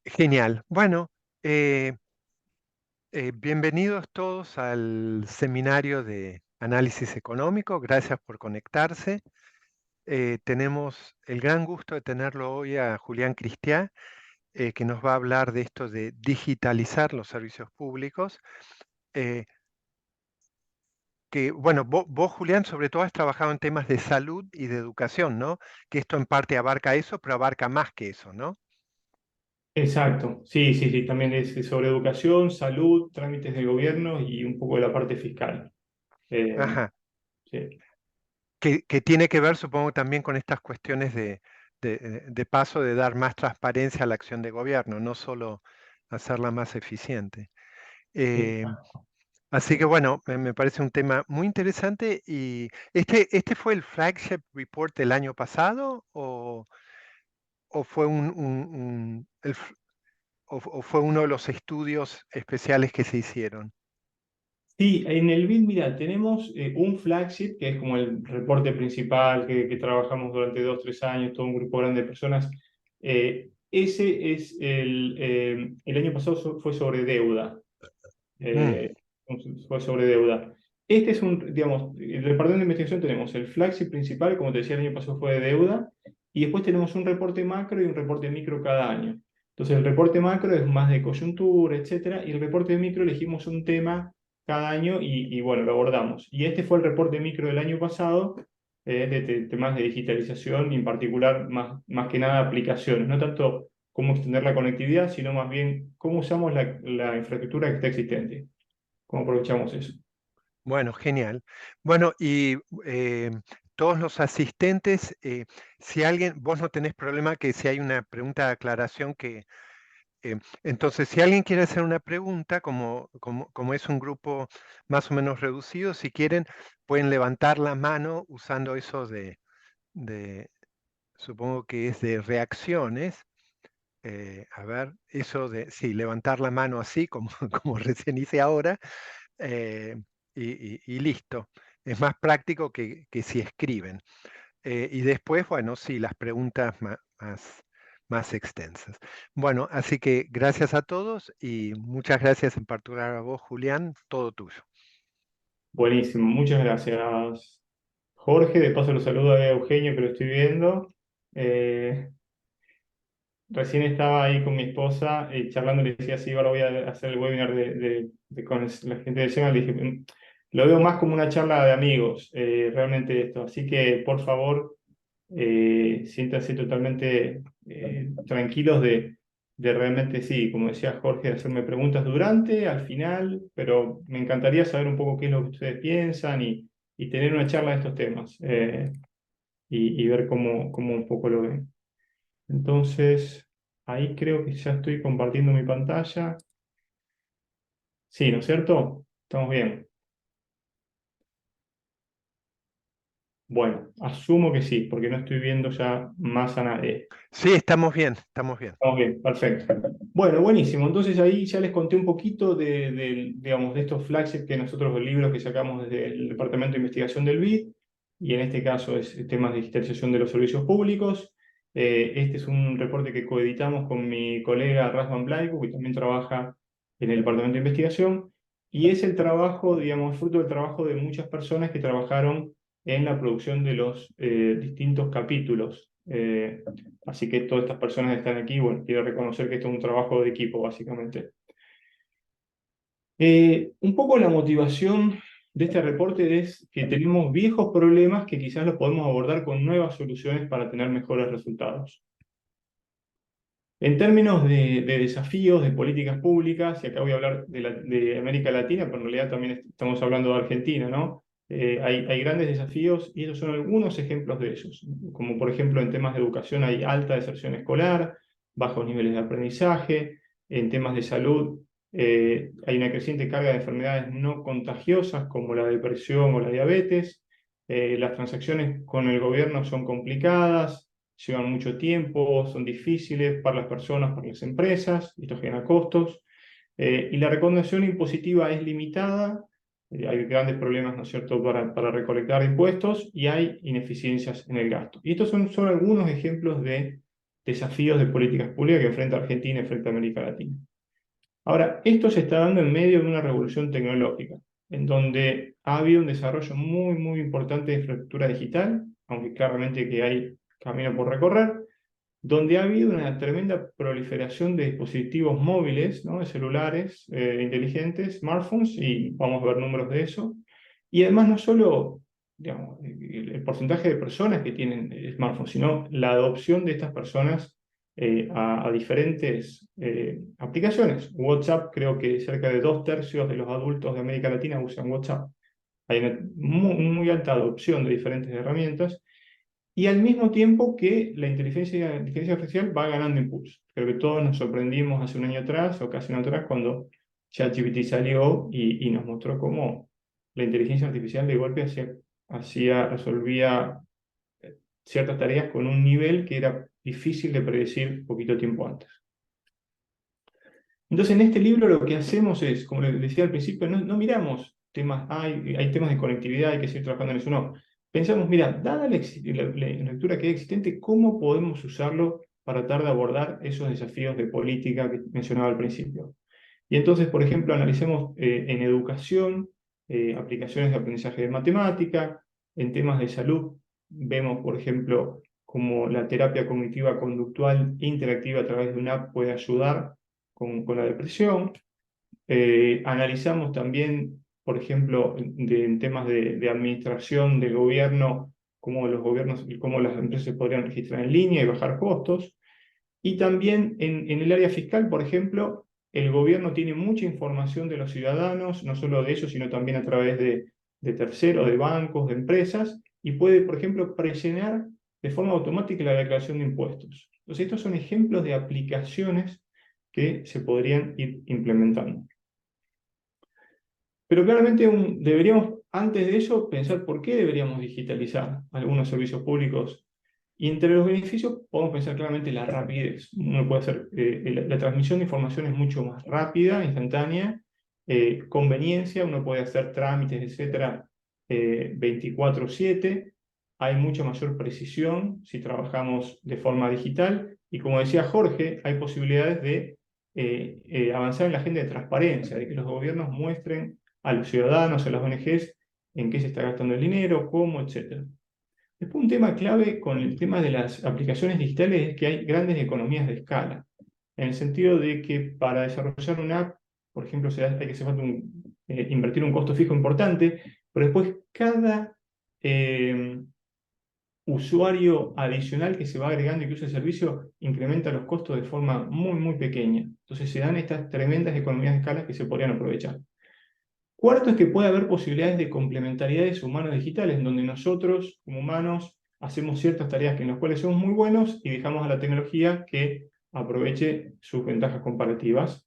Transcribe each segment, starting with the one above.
Genial. Bueno, eh, bienvenidos todos al seminario de análisis económico. Gracias por conectarse. Tenemos el gran gusto de tenerlo hoy a Julián Cristiá, que nos va a hablar de esto de digitalizar los servicios públicos. eh, bueno, vos, Julián, sobre todo has trabajado en temas de salud y de educación, ¿no? Que esto en parte abarca eso, pero abarca más que eso, ¿no? Exacto, sí, sí, sí, también es sobre educación, salud, trámites de gobierno y un poco de la parte fiscal. Eh, Ajá. sí, Que tiene que ver, supongo, también con estas cuestiones de paso de dar más transparencia a la acción de gobierno, no solo hacerla más eficiente. Eh, exacto. Así que bueno, me parece un tema muy interesante. ¿Y este fue el flagship report del año pasado o fue o fue uno de los estudios especiales que se hicieron? Sí, en el BID, mira, tenemos un flagship, que es como el reporte principal que trabajamos durante 2, 3 años, todo un grupo grande de personas. Ese es el año pasado fue sobre deuda. Mm, eh, Fue sobre deuda. Este es digamos, el departamento de investigación tenemos el flagship principal, como te decía, el año pasado fue de deuda, y después tenemos un reporte macro y un reporte micro cada año. Entonces, el reporte macro es más de coyuntura, etcétera, y el reporte micro elegimos un tema cada año y bueno, lo abordamos. Y este fue el reporte micro del año pasado, de temas de digitalización y en particular, más que nada, aplicaciones, no tanto cómo extender la conectividad, sino más bien cómo usamos la infraestructura que está existente, cómo aprovechamos eso. bueno, genial. Bueno, y eh, todos los asistentes, si alguien, vos no tenés problema que si hay una pregunta de aclaración entonces si alguien quiere hacer una pregunta, como es un grupo más o menos reducido, si quieren, pueden levantar la mano usando eso de supongo que es de reacciones. A ver, eso de, sí, levantar la mano así, como, como recién hice ahora, eh, y listo. Es más práctico que si escriben. Y después, bueno, sí, las preguntas más extensas. Bueno, así que gracias a todos y muchas gracias en particular a vos, Julián, todo tuyo. Buenísimo, muchas gracias, Jorge. De paso lo saludo a Eugenio, que lo estoy viendo. Eh, Recién estaba ahí con mi esposa charlando, le decía, sí, ahora voy a hacer el webinar con la gente de SEMA. Le dije, lo veo más como una charla de amigos, realmente esto. Así que, por favor, siéntanse totalmente tranquilos de realmente, sí, como decía Jorge, de hacerme preguntas durante, al final, pero me encantaría saber un poco qué es lo que ustedes piensan y tener una charla de estos temas, y ver cómo un poco lo ven. Entonces, ahí creo que ya estoy compartiendo mi pantalla. Sí, ¿no es cierto? Estamos bien. Bueno, asumo que sí, porque no estoy viendo ya más a nadie. Sí, estamos bien, estamos bien. Estamos bien, perfecto. Bueno, buenísimo. Entonces ahí ya les conté un poquito digamos, de estos flagships que nosotros, los libros que sacamos desde el Departamento de Investigación del BID, y en este caso es temas de digitalización de los servicios públicos. Este es un reporte que coeditamos con mi colega Razvan Blaiku, que también trabaja en el Departamento de Investigación, y es el trabajo, digamos, fruto del trabajo de muchas personas que trabajaron en la producción de los distintos capítulos. Así que todas estas personas están aquí. Bueno, quiero reconocer que esto es un trabajo de equipo, básicamente. Un poco la motivación de este reporte es que tenemos viejos problemas que quizás los podemos abordar con nuevas soluciones para tener mejores resultados. En términos de desafíos, de políticas públicas, y acá voy a hablar de América Latina, pero en realidad también estamos hablando de Argentina, ¿no? Hay grandes desafíos y estos son algunos ejemplos de ellos. Como por ejemplo en temas de educación hay alta deserción escolar, bajos niveles de aprendizaje. En temas de salud hay una creciente carga de enfermedades no contagiosas como la depresión o la diabetes. Las transacciones con el gobierno son complicadas, llevan mucho tiempo, son difíciles para las personas, para las empresas, esto genera costos, y la recaudación impositiva es limitada. Hay grandes problemas, ¿no es cierto?, para recolectar impuestos y hay ineficiencias en el gasto. Y estos son algunos ejemplos de desafíos de políticas públicas que enfrenta Argentina y frente a América Latina. Ahora, esto se está dando en medio de una revolución tecnológica, en donde ha habido un desarrollo muy, muy importante de infraestructura digital, aunque claramente que hay camino por recorrer, donde ha habido una tremenda proliferación de dispositivos móviles, ¿no? De celulares inteligentes, smartphones, y vamos a ver números de eso. Y además no solo, digamos, el porcentaje de personas que tienen smartphones, sino la adopción de estas personas a diferentes aplicaciones. WhatsApp, creo que cerca de 2/3 de los adultos de América Latina usan WhatsApp. Hay una muy alta adopción de diferentes herramientas, y al mismo tiempo que la inteligencia artificial va ganando impulso. Creo que todos nos sorprendimos hace un año atrás, o casi un año atrás, cuando ChatGPT salió y nos mostró cómo la inteligencia artificial de golpe resolvía ciertas tareas con un nivel que era difícil de predecir poquito tiempo antes. Entonces, en este libro lo que hacemos es, como les decía al principio, no miramos temas, hay temas de conectividad, hay que seguir trabajando en eso, no. Pensamos, mira, dada la lectura que hay existente, ¿cómo podemos usarlo para tratar de abordar esos desafíos de política que mencionaba al principio? Y entonces, por ejemplo, analicemos en educación, aplicaciones de aprendizaje de matemática, en temas de salud, vemos, por ejemplo, cómo la terapia cognitiva conductual interactiva a través de una app puede ayudar con la depresión. Analizamos también, por ejemplo, en temas de administración del gobierno, cómo las empresas podrían registrar en línea y bajar costos. Y también en el área fiscal, por ejemplo, el gobierno tiene mucha información de los ciudadanos, no solo de ellos, sino también a través de terceros, de bancos, de empresas, y puede, por ejemplo, presionar de forma automática la declaración de impuestos. Entonces, estos son ejemplos de aplicaciones que se podrían ir implementando. Pero claramente deberíamos, antes de eso, pensar por qué deberíamos digitalizar algunos servicios públicos. Y entre los beneficios podemos pensar claramente la rapidez. Uno puede hacer, la transmisión de información es mucho más rápida, instantánea, conveniencia, uno puede hacer trámites, etcétera, 24/7. Hay mucha mayor precisión si trabajamos de forma digital. Y como decía Jorge, hay posibilidades de avanzar en la agenda de transparencia, de que los gobiernos muestren a los ciudadanos, a las ONGs, en qué se está gastando el dinero, cómo, etcétera. Después, un tema clave con el tema de las aplicaciones digitales es que hay grandes economías de escala, en el sentido de que para desarrollar una app, por ejemplo, hay que hacer invertir un costo fijo importante, pero después cada usuario adicional que se va agregando y que usa el servicio incrementa los costos de forma muy pequeña. Entonces se dan estas tremendas economías de escala que se podrían aprovechar. Cuarto es que puede haber posibilidades de complementariedades humanos-digitales, en donde nosotros, como humanos, hacemos ciertas tareas en las cuales somos muy buenos y dejamos a la tecnología que aproveche sus ventajas comparativas.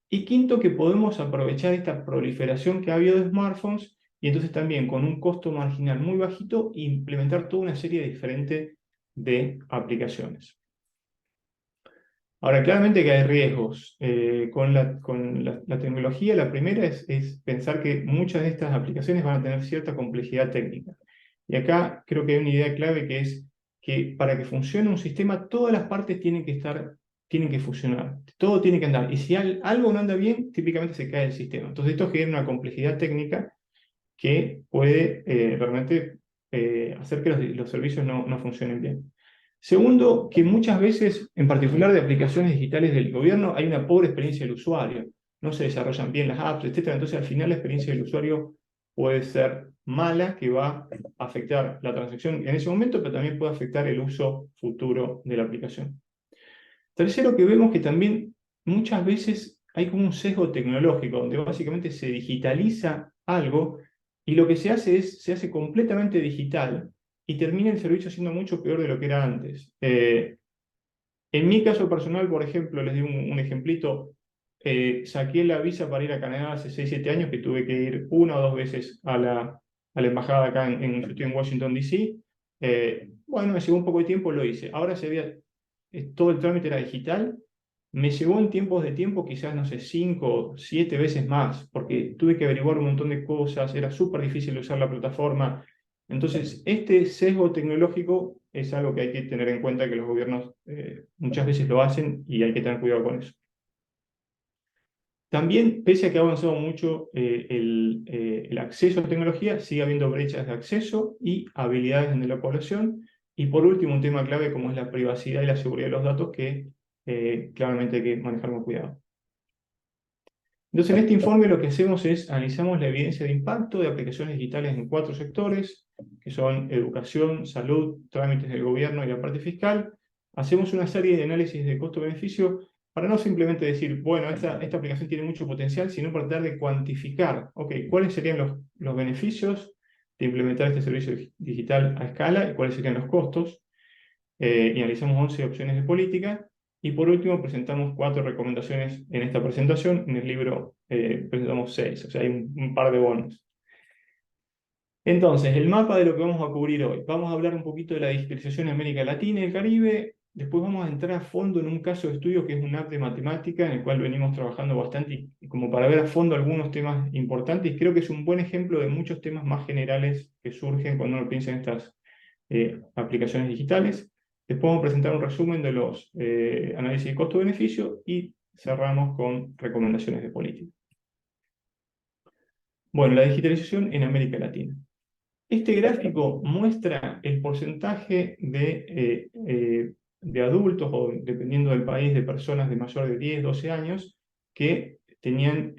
Y quinto, que podemos aprovechar esta proliferación que ha habido de smartphones y entonces también con un costo marginal muy bajito implementar toda una serie diferente de aplicaciones. Ahora, claramente que hay riesgos con la tecnología. La primera es pensar que muchas de estas aplicaciones van a tener cierta complejidad técnica. Y acá creo que hay una idea clave que es que para que funcione un sistema, todas las partes tienen que funcionar, todo tiene que andar. Y si algo no anda bien, típicamente se cae el sistema. Entonces esto genera una complejidad técnica que puede realmente hacer que los servicios no funcionen bien. Segundo, que muchas veces, en particular de aplicaciones digitales del gobierno, hay una pobre experiencia del usuario. No se desarrollan bien las apps, etc. Entonces, al final, la experiencia del usuario puede ser mala, que va a afectar la transacción en ese momento, pero también puede afectar el uso futuro de la aplicación. Tercero, que vemos que también muchas veces hay como un sesgo tecnológico, donde básicamente se digitaliza algo y lo que se hace es, se hace completamente digital y termina el servicio siendo mucho peor de lo que era antes. En mi caso personal, por ejemplo, les doy un ejemplito. Saqué la visa para ir a Canadá hace 6-7 años, que tuve que ir 1 o 2 veces a la embajada acá yo estoy en Washington, D.C. Bueno, me llevó un poco de tiempo, lo hice. Ahora todo el trámite era digital. Me llevó en tiempos de tiempo quizás, no sé, 5 o 7 veces más, porque tuve que averiguar un montón de cosas, era súper difícil usar la plataforma. Entonces, este sesgo tecnológico es algo que hay que tener en cuenta que los gobiernos muchas veces lo hacen y hay que tener cuidado con eso. También, pese a que ha avanzado mucho el acceso a tecnología, sigue habiendo brechas de acceso y habilidades en la población. Y por último, un tema clave como es la privacidad y la seguridad de los datos que claramente hay que manejar con cuidado. Entonces, en este informe lo que hacemos es analizamos la evidencia de impacto de aplicaciones digitales en 4 sectores, que son educación, salud, trámites del gobierno y la parte fiscal. Hacemos una serie de análisis de costo-beneficio para no simplemente decir, bueno, esta aplicación tiene mucho potencial, sino para tratar de cuantificar, ok, cuáles serían los beneficios de implementar este servicio digital a escala y cuáles serían los costos. Y analizamos 11 opciones de política. Y por último, presentamos 4 recomendaciones en esta presentación. En el libro presentamos 6, o sea, hay un par de bonos. Entonces, el mapa de lo que vamos a cubrir hoy. Vamos a hablar un poquito de la digitalización en América Latina y el Caribe. Después vamos a entrar a fondo en un caso de estudio que es un app de matemática en el cual venimos trabajando bastante y como para ver a fondo algunos temas importantes. Creo que es un buen ejemplo de muchos temas más generales que surgen cuando uno piensa en estas aplicaciones digitales. Después vamos a presentar un resumen de los análisis de costo-beneficio y cerramos con recomendaciones de política. Bueno, la digitalización en América Latina. Este gráfico muestra el porcentaje de adultos, o dependiendo del país, de personas de mayor de 10, 12 años, que tenían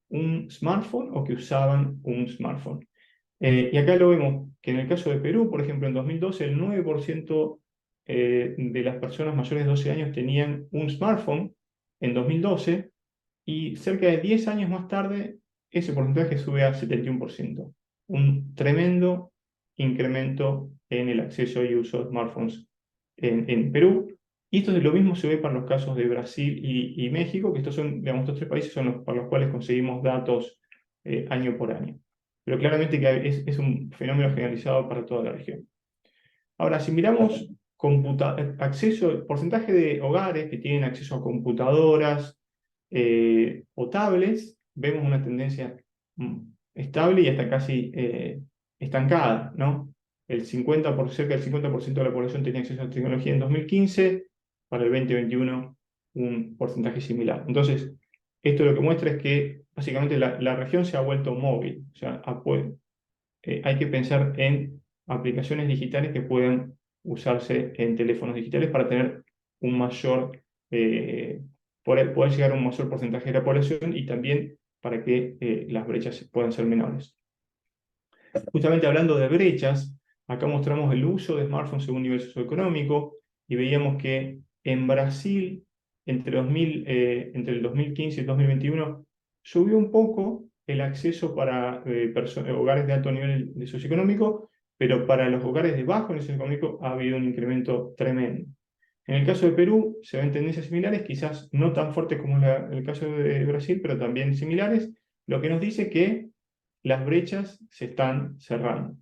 un smartphone o que usaban un smartphone. Y acá lo vemos que en el caso de Perú, por ejemplo, en 2012, el 9% de las personas mayores de 12 años tenían un smartphone en 2012, y cerca de 10 años más tarde, ese porcentaje sube a 71%. Un tremendo incremento en el acceso y uso de smartphones en Perú. Y esto es lo mismo se ve para los casos de Brasil y México, que estos son, digamos, estos 3 países son los para los cuales conseguimos datos año por año. Pero claramente que es un fenómeno generalizado para toda la región. Ahora, si miramos porcentaje de hogares que tienen acceso a computadoras o tablets, vemos una tendencia estable y hasta casi estancada, ¿no? Cerca del 50% de la población tenía acceso a tecnología en 2015, para el 2021 un porcentaje similar. Entonces, esto lo que muestra es que básicamente la región se ha vuelto móvil, o sea, hay que pensar en aplicaciones digitales que puedan usarse en teléfonos digitales para tener un mayor, poder llegar a un mayor porcentaje de la población y también para que las brechas puedan ser menores. Justamente hablando de brechas, acá mostramos el uso de smartphones según nivel socioeconómico y veíamos que en Brasil, entre el 2015 y el 2021, subió un poco el acceso para hogares de alto nivel de socioeconómico, pero para los hogares de bajo nivel socioeconómico ha habido un incremento tremendo. En el caso de Perú se ven tendencias similares, quizás no tan fuertes como el caso de Brasil, pero también similares, lo que nos dice que las brechas se están cerrando.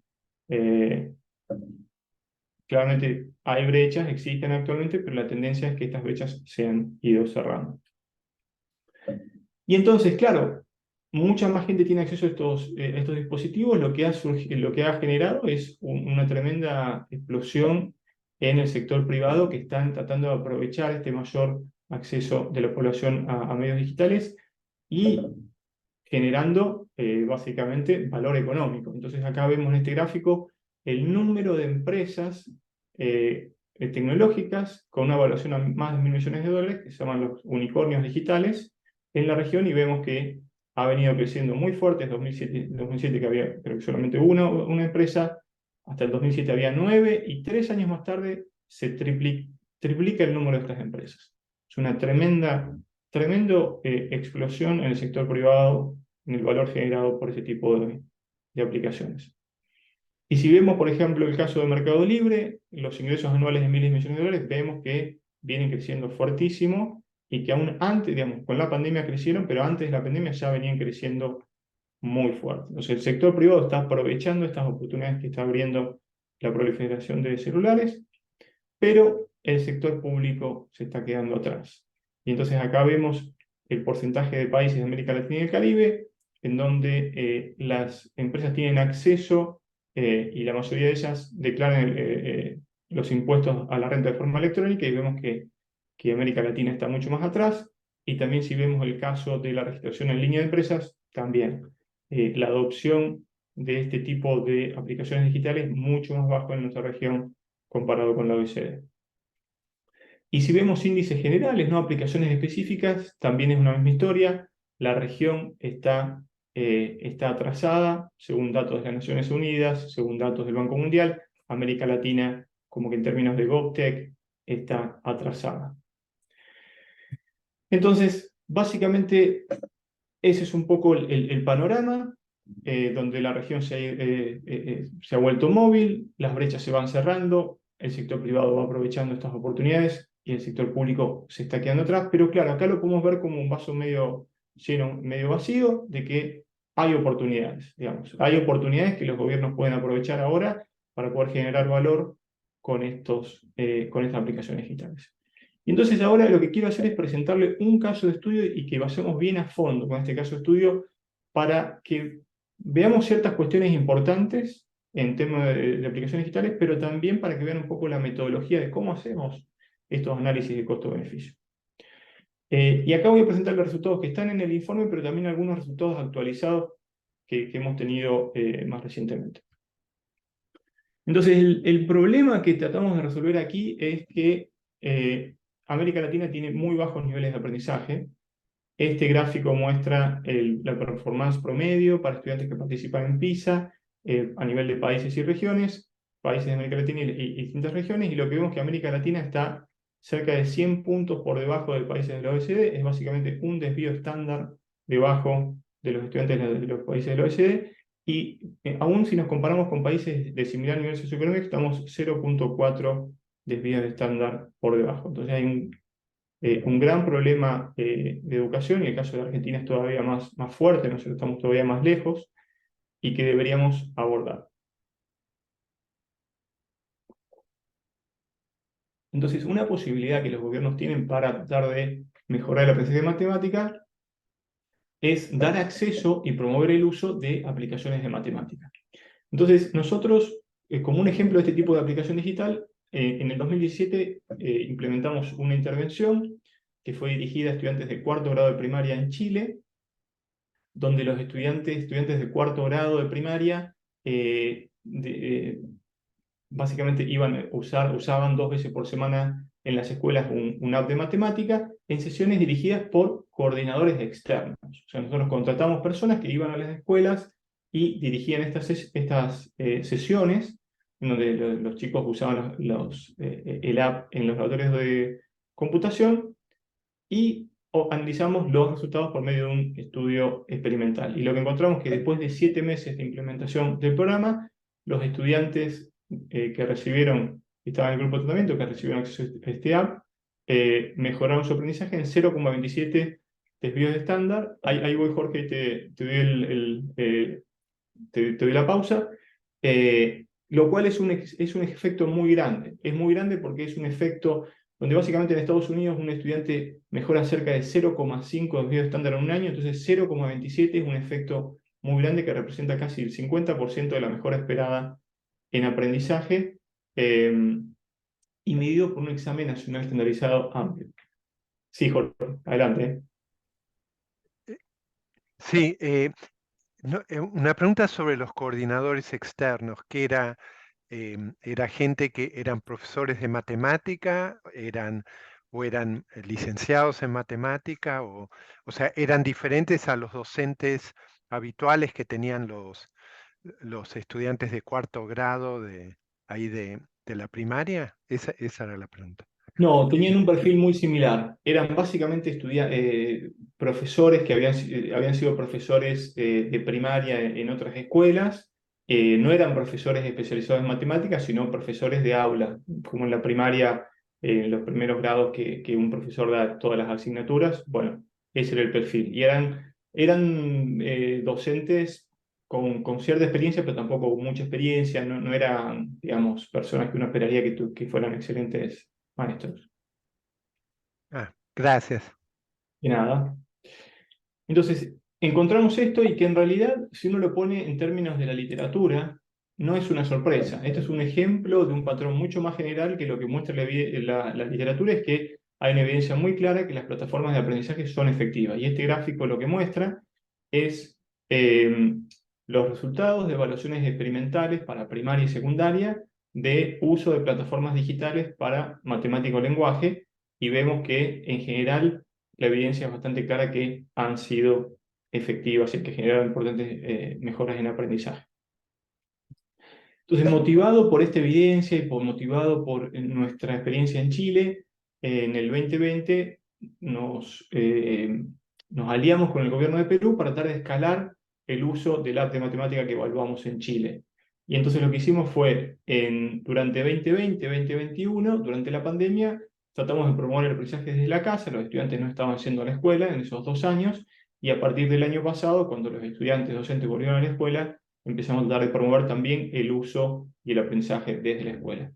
Claramente hay brechas, existen actualmente, pero la tendencia es que estas brechas se han ido cerrando. Y entonces, claro, mucha más gente tiene acceso a estos dispositivos, lo que ha generado es una tremenda explosión en el sector privado que están tratando de aprovechar este mayor acceso de la población a medios digitales y generando básicamente valor económico. Entonces acá vemos en este gráfico el número de empresas tecnológicas con una valoración a más de 1.000 millones de dólares, que se llaman los unicornios digitales, en la región, y vemos que ha venido creciendo muy fuerte. En 2007 que había creo que solamente una empresa, hasta el 2007 había 9, y 3 años más tarde se triplica el número de estas empresas. Es una tremenda explosión en el sector privado, en el valor generado por ese tipo de aplicaciones. Y si vemos, por ejemplo, el caso de Mercado Libre, los ingresos anuales de miles de millones de dólares, vemos que vienen creciendo fuertísimo y que aún antes, digamos, con la pandemia crecieron, pero antes de la pandemia ya venían creciendo muy fuerte. Entonces, el sector privado está aprovechando estas oportunidades que está abriendo la proliferación de celulares, pero el sector público se está quedando atrás. Y entonces acá vemos el porcentaje de países de América Latina y el Caribe, en donde las empresas tienen acceso y la mayoría de ellas declaran los impuestos a la renta de forma electrónica y vemos que América Latina está mucho más atrás. Y también si vemos el caso de la registración en línea de empresas, también la adopción de este tipo de aplicaciones digitales es mucho más bajo en nuestra región comparado con la OECD. Y si vemos índices generales, no aplicaciones específicas, también es una misma historia. La región está atrasada, según datos de las Naciones Unidas, según datos del Banco Mundial. América Latina, como que en términos de GovTech, está atrasada. Entonces, básicamente, ese es un poco el panorama, donde la región se ha vuelto móvil, las brechas se van cerrando, el sector privado va aprovechando estas oportunidades y el sector público se está quedando atrás, pero claro, acá lo podemos ver como un vaso medio lleno, medio vacío, de que hay oportunidades, digamos. Hay oportunidades que los gobiernos pueden aprovechar ahora para poder generar valor con estas aplicaciones digitales. Y entonces ahora lo que quiero hacer es presentarle un caso de estudio y que vayamos bien a fondo con este caso de estudio para que veamos ciertas cuestiones importantes en temas de aplicaciones digitales, pero también para que vean un poco la metodología de cómo hacemos estos análisis de costo-beneficio. Y acá voy a presentar los resultados que están en el informe, pero también algunos resultados actualizados que hemos tenido más recientemente. Entonces, el problema que tratamos de resolver aquí es que América Latina tiene muy bajos niveles de aprendizaje. Este gráfico muestra la performance promedio para estudiantes que participan en PISA a nivel de países y regiones, países de América Latina y distintas regiones, y lo que vemos es que América Latina está cerca de 100 puntos por debajo de países de la OECD, es básicamente un desvío estándar debajo de los estudiantes de los países de la OECD, y aún si nos comparamos con países de similar nivel socioeconómico, estamos 0,4 desvíos de estándar por debajo. Entonces hay un gran problema de educación, y el caso de Argentina es todavía más fuerte, nosotros estamos todavía más lejos, y que deberíamos abordar. Entonces, una posibilidad que los gobiernos tienen para tratar de mejorar el aprendizaje de matemática es dar acceso y promover el uso de aplicaciones de matemática. Entonces, nosotros, como un ejemplo de este tipo de aplicación digital, en el 2017 implementamos una intervención que fue dirigida a estudiantes de cuarto grado de primaria en Chile, donde los estudiantes de cuarto grado de primaria básicamente usaban 2 veces por semana en las escuelas un app de matemática en sesiones dirigidas por coordinadores externos. O sea, nosotros contratamos personas que iban a las escuelas y dirigían estas sesiones en donde los chicos usaban el app en los laboratorios de computación, y analizamos los resultados por medio de un estudio experimental. Y lo que encontramos es que después de 7 meses de implementación del programa, los estudiantes que estaban en el grupo de tratamiento, que recibieron acceso a este app, mejoraron su aprendizaje en 0,27 desvíos de estándar. Ahí voy, Jorge, y te doy la pausa. Lo cual es un efecto muy grande. Es muy grande porque es un efecto donde básicamente en Estados Unidos un estudiante mejora cerca de 0,5 desvíos de estándar en un año, entonces 0,27 es un efecto muy grande que representa casi el 50% de la mejora esperada en aprendizaje, y medido por un examen nacional estandarizado amplio. Sí, Jorge, adelante. Sí, una pregunta sobre los coordinadores externos, que era gente que eran profesores de matemática, o eran licenciados en matemática, o sea, eran diferentes a los docentes habituales que tenían los estudiantes de cuarto grado de la primaria. Esa era la pregunta. No, tenían un perfil muy similar. Eran básicamente profesores que habían sido profesores de primaria en otras escuelas. No eran profesores especializados en matemáticas, sino profesores de aula, como en la primaria, en los primeros grados que un profesor da todas las asignaturas. Bueno, ese era el perfil. Y eran docentes con cierta experiencia, pero tampoco con mucha experiencia. No eran, digamos, personas que uno esperaría que fueran excelentes maestros. Gracias. Y nada. Entonces, encontramos esto, y que en realidad, si uno lo pone en términos de la literatura, no es una sorpresa. Esto es un ejemplo de un patrón mucho más general que lo que muestra la literatura es que hay una evidencia muy clara que las plataformas de aprendizaje son efectivas. Y este gráfico lo que muestra es eh, los resultados de evaluaciones experimentales para primaria y secundaria de uso de plataformas digitales para matemático lenguaje y vemos que en general la evidencia es bastante clara que han sido efectivas y que generan importantes mejoras en aprendizaje. Entonces, motivado por esta evidencia y motivado por nuestra experiencia en Chile, en el 2020 nos aliamos con el gobierno de Perú para tratar de escalar el uso del app de matemática que evaluamos en Chile. Y entonces lo que hicimos fue, durante 2020, 2021, durante la pandemia, tratamos de promover el aprendizaje desde la casa, los estudiantes no estaban yendo a la escuela en esos 2 años, y a partir del año pasado, cuando los estudiantes docentes volvieron a la escuela, empezamos a tratar de promover también el uso y el aprendizaje desde la escuela.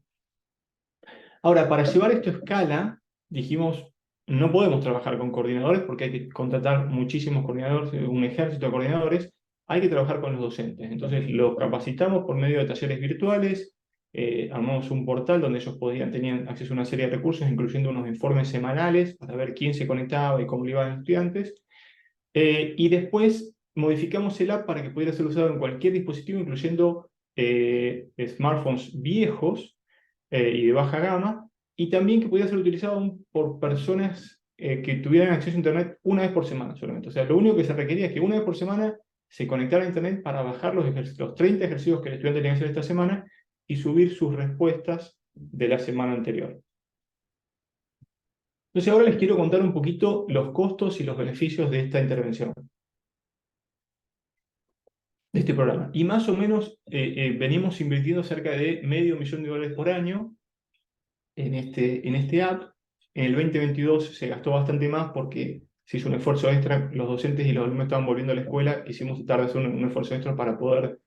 Ahora, para llevar esto a escala, dijimos, no podemos trabajar con coordinadores porque hay que contratar muchísimos coordinadores, un ejército de coordinadores, hay que trabajar con los docentes. Entonces, los capacitamos por medio de talleres virtuales, armamos un portal donde ellos tenían acceso a una serie de recursos, incluyendo unos informes semanales para ver quién se conectaba y cómo le iban los estudiantes. Y después modificamos el app para que pudiera ser usado en cualquier dispositivo, incluyendo smartphones viejos y de baja gama, y también que pudiera ser utilizado por personas que tuvieran acceso a Internet una vez por semana solamente. O sea, lo único que se requería es que una vez por semana se conectara a Internet para bajar los 30 ejercicios que el estudiante tenía que hacer esta semana y subir sus respuestas de la semana anterior. Entonces ahora les quiero contar un poquito los costos y los beneficios de esta intervención, de este programa. Y más o menos venimos invirtiendo cerca de $500,000 por año en este app. En el 2022 se gastó bastante más porque se hizo un esfuerzo extra, los docentes y los alumnos estaban volviendo a la escuela, quisimos tratar de hacer un esfuerzo extra para poder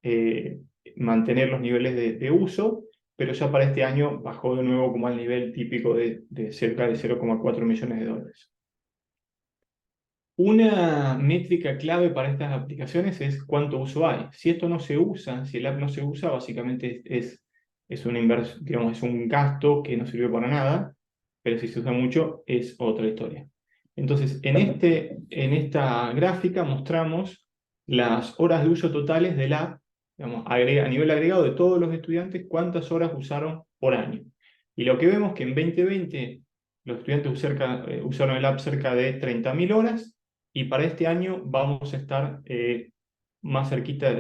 eh, mantener los niveles de uso, pero ya para este año bajó de nuevo como al nivel típico de cerca de $0,4 millones. Una métrica clave para estas aplicaciones es cuánto uso hay. Si esto no se usa, si el app no se usa, básicamente es una digamos, es un gasto que no sirve para nada, pero si se usa mucho es otra historia. Entonces, en esta gráfica mostramos las horas de uso totales del app, digamos, a nivel agregado de todos los estudiantes, cuántas horas usaron por año. Y lo que vemos es que en 2020 los estudiantes usaron el app cerca de 30.000 horas, y para este año vamos a estar más cerquita,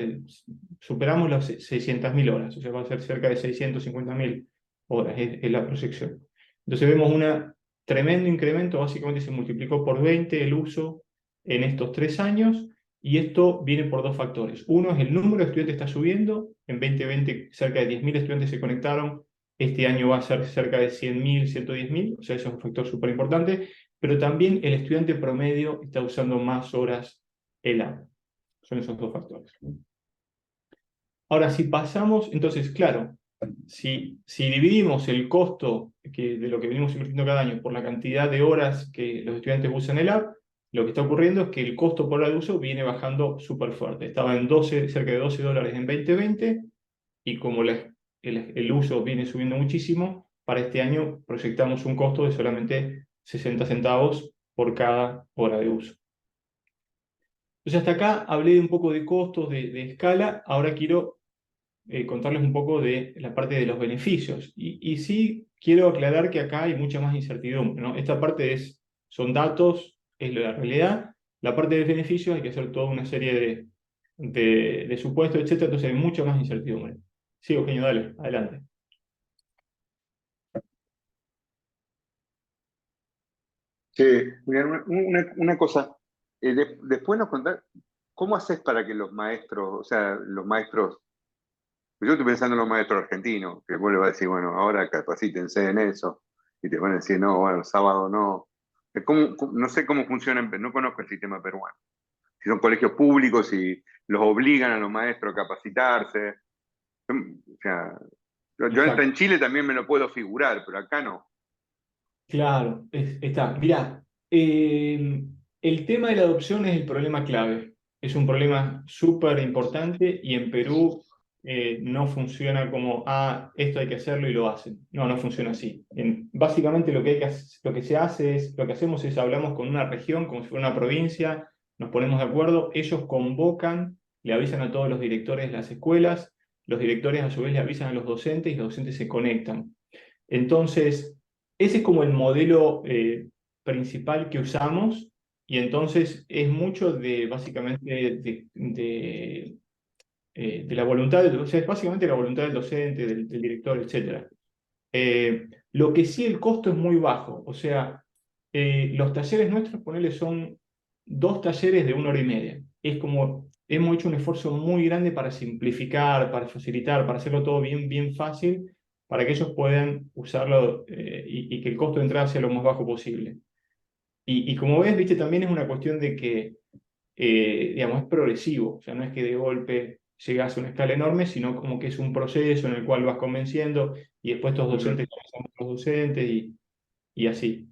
superamos las 600.000 horas, o sea, va a ser cerca de 650.000 horas, es la proyección. Entonces vemos un tremendo incremento, básicamente se multiplicó por 20 el uso en estos 3 años, y esto viene por dos factores. Uno es el número de estudiantes está subiendo, en 2020 cerca de 10.000 estudiantes se conectaron, este año va a ser cerca de 100.000, 110.000, o sea, eso es un factor súper importante, pero también el estudiante promedio está usando más horas el app. Son esos dos factores. Ahora, si pasamos, entonces, claro, si dividimos el costo de lo que venimos invirtiendo cada año por la cantidad de horas que los estudiantes usan el app, lo que está ocurriendo es que el costo por hora de uso viene bajando súper fuerte. Estaba en cerca de $12 en 2020, y como el uso viene subiendo muchísimo, para este año proyectamos un costo de solamente 60 centavos por cada hora de uso. Entonces hasta acá hablé un poco de costos, de escala, ahora quiero contarles un poco de la parte de los beneficios. Y sí quiero aclarar que acá hay mucha más incertidumbre, ¿no? Esta parte son datos, es la realidad. La parte de beneficios hay que hacer toda una serie de supuestos, etcétera, entonces hay mucha más incertidumbre. Sí, Eugenio, dale, adelante. Sí, mira, una cosa, después nos contás, ¿cómo haces para que los maestros, o sea, los maestros, yo estoy pensando en los maestros argentinos, que vos le vas a decir, bueno, ahora capacítense en eso, y te van a decir, no, bueno, sábado no. No sé cómo funcionan, no conozco el sistema peruano. Si son colegios públicos, si los obligan a los maestros a capacitarse. O sea, yo Exacto. en Chile también me lo puedo figurar, pero acá no. Claro, está. Mirá, el tema de la adopción es el problema clave. Es un problema súper importante y en Perú no funciona como, esto hay que hacerlo y lo hacen. No, no funciona así. Básicamente lo que se hace es, lo que hacemos es hablamos con una región, como si fuera una provincia, nos ponemos de acuerdo, ellos convocan, le avisan a todos los directores de las escuelas, los directores a su vez le avisan a los docentes y los docentes se conectan. Entonces, ese es como el modelo principal que usamos, y entonces es mucho de, básicamente, de la voluntad, o sea, es básicamente la voluntad del docente, del director, etc. Lo que sí el costo es muy bajo, o sea, los talleres nuestros, ponele, son 2 talleres de 1 hora y media. Es como, hemos hecho un esfuerzo muy grande para simplificar, para facilitar, para hacerlo todo bien, bien fácil, para que ellos puedan usarlo y que el costo de entrada sea lo más bajo posible. Y como ves, viste, también es una cuestión de que, digamos, es progresivo, o sea, no es que de golpe llegas a una escala enorme, sino como que es un proceso en el cual vas convenciendo y después estos docentes conocen a otros docentes y así.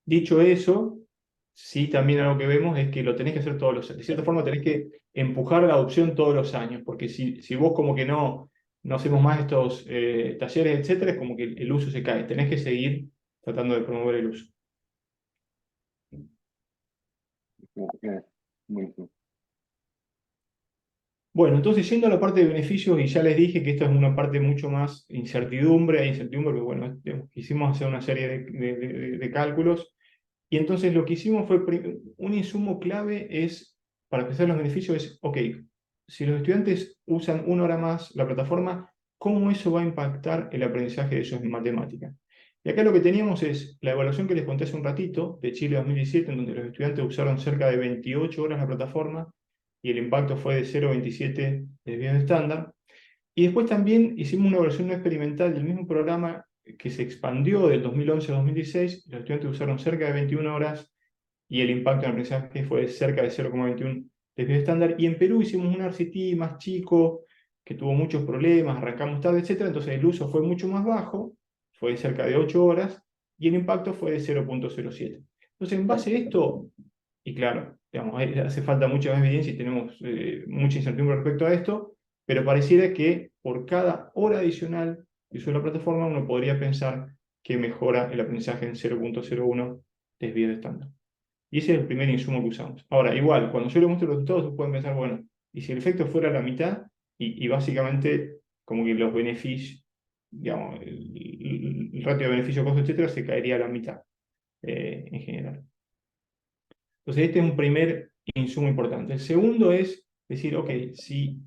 Dicho eso, sí, también algo que vemos es que lo tenés que hacer todos los años. De cierta forma tenés que empujar la adopción todos los años, porque si vos como que no hacemos más estos talleres, etcétera, es como que el uso se cae. Tenés que seguir tratando de promover el uso. Muy bien. Bueno, entonces yendo a la parte de beneficios, y ya les dije que esta es una parte mucho más incertidumbre, hay incertidumbre, porque bueno, quisimos hacer una serie de cálculos, y entonces lo que hicimos fue, un insumo clave es, para empezar los beneficios, es, ok, si los estudiantes usan 1 hora más la plataforma, ¿cómo eso va a impactar el aprendizaje de ellos en matemática? Y acá lo que teníamos es la evaluación que les conté hace un ratito, de Chile 2017, en donde los estudiantes usaron cerca de 28 horas la plataforma, y el impacto fue de 0,27 desvíos de estándar. Y después también hicimos una versión no experimental del mismo programa que se expandió del 2011 a 2016. Los estudiantes usaron cerca de 21 horas y el impacto en el aprendizaje fue de cerca de 0,21 desvíos de estándar. Y en Perú hicimos un RCT más chico que tuvo muchos problemas, arrancamos tarde, etc. Entonces el uso fue mucho más bajo, fue de cerca de 8 horas y el impacto fue de 0,07. Entonces, en base a esto, y claro, digamos, hace falta mucha más evidencia y tenemos mucha incertidumbre respecto a esto, pero pareciera que por cada hora adicional que usa la plataforma uno podría pensar que mejora el aprendizaje en 0,01 desvío de estándar. Y ese es el primer insumo que usamos. Ahora, igual, cuando yo les muestro los resultados, ustedes pueden pensar, bueno, ¿y si el efecto fuera la mitad? Y básicamente, como que los beneficios, digamos, el ratio de beneficio-costo, etcétera, se caería a la mitad en general. Entonces, este es un primer insumo importante. El segundo es decir, ok, si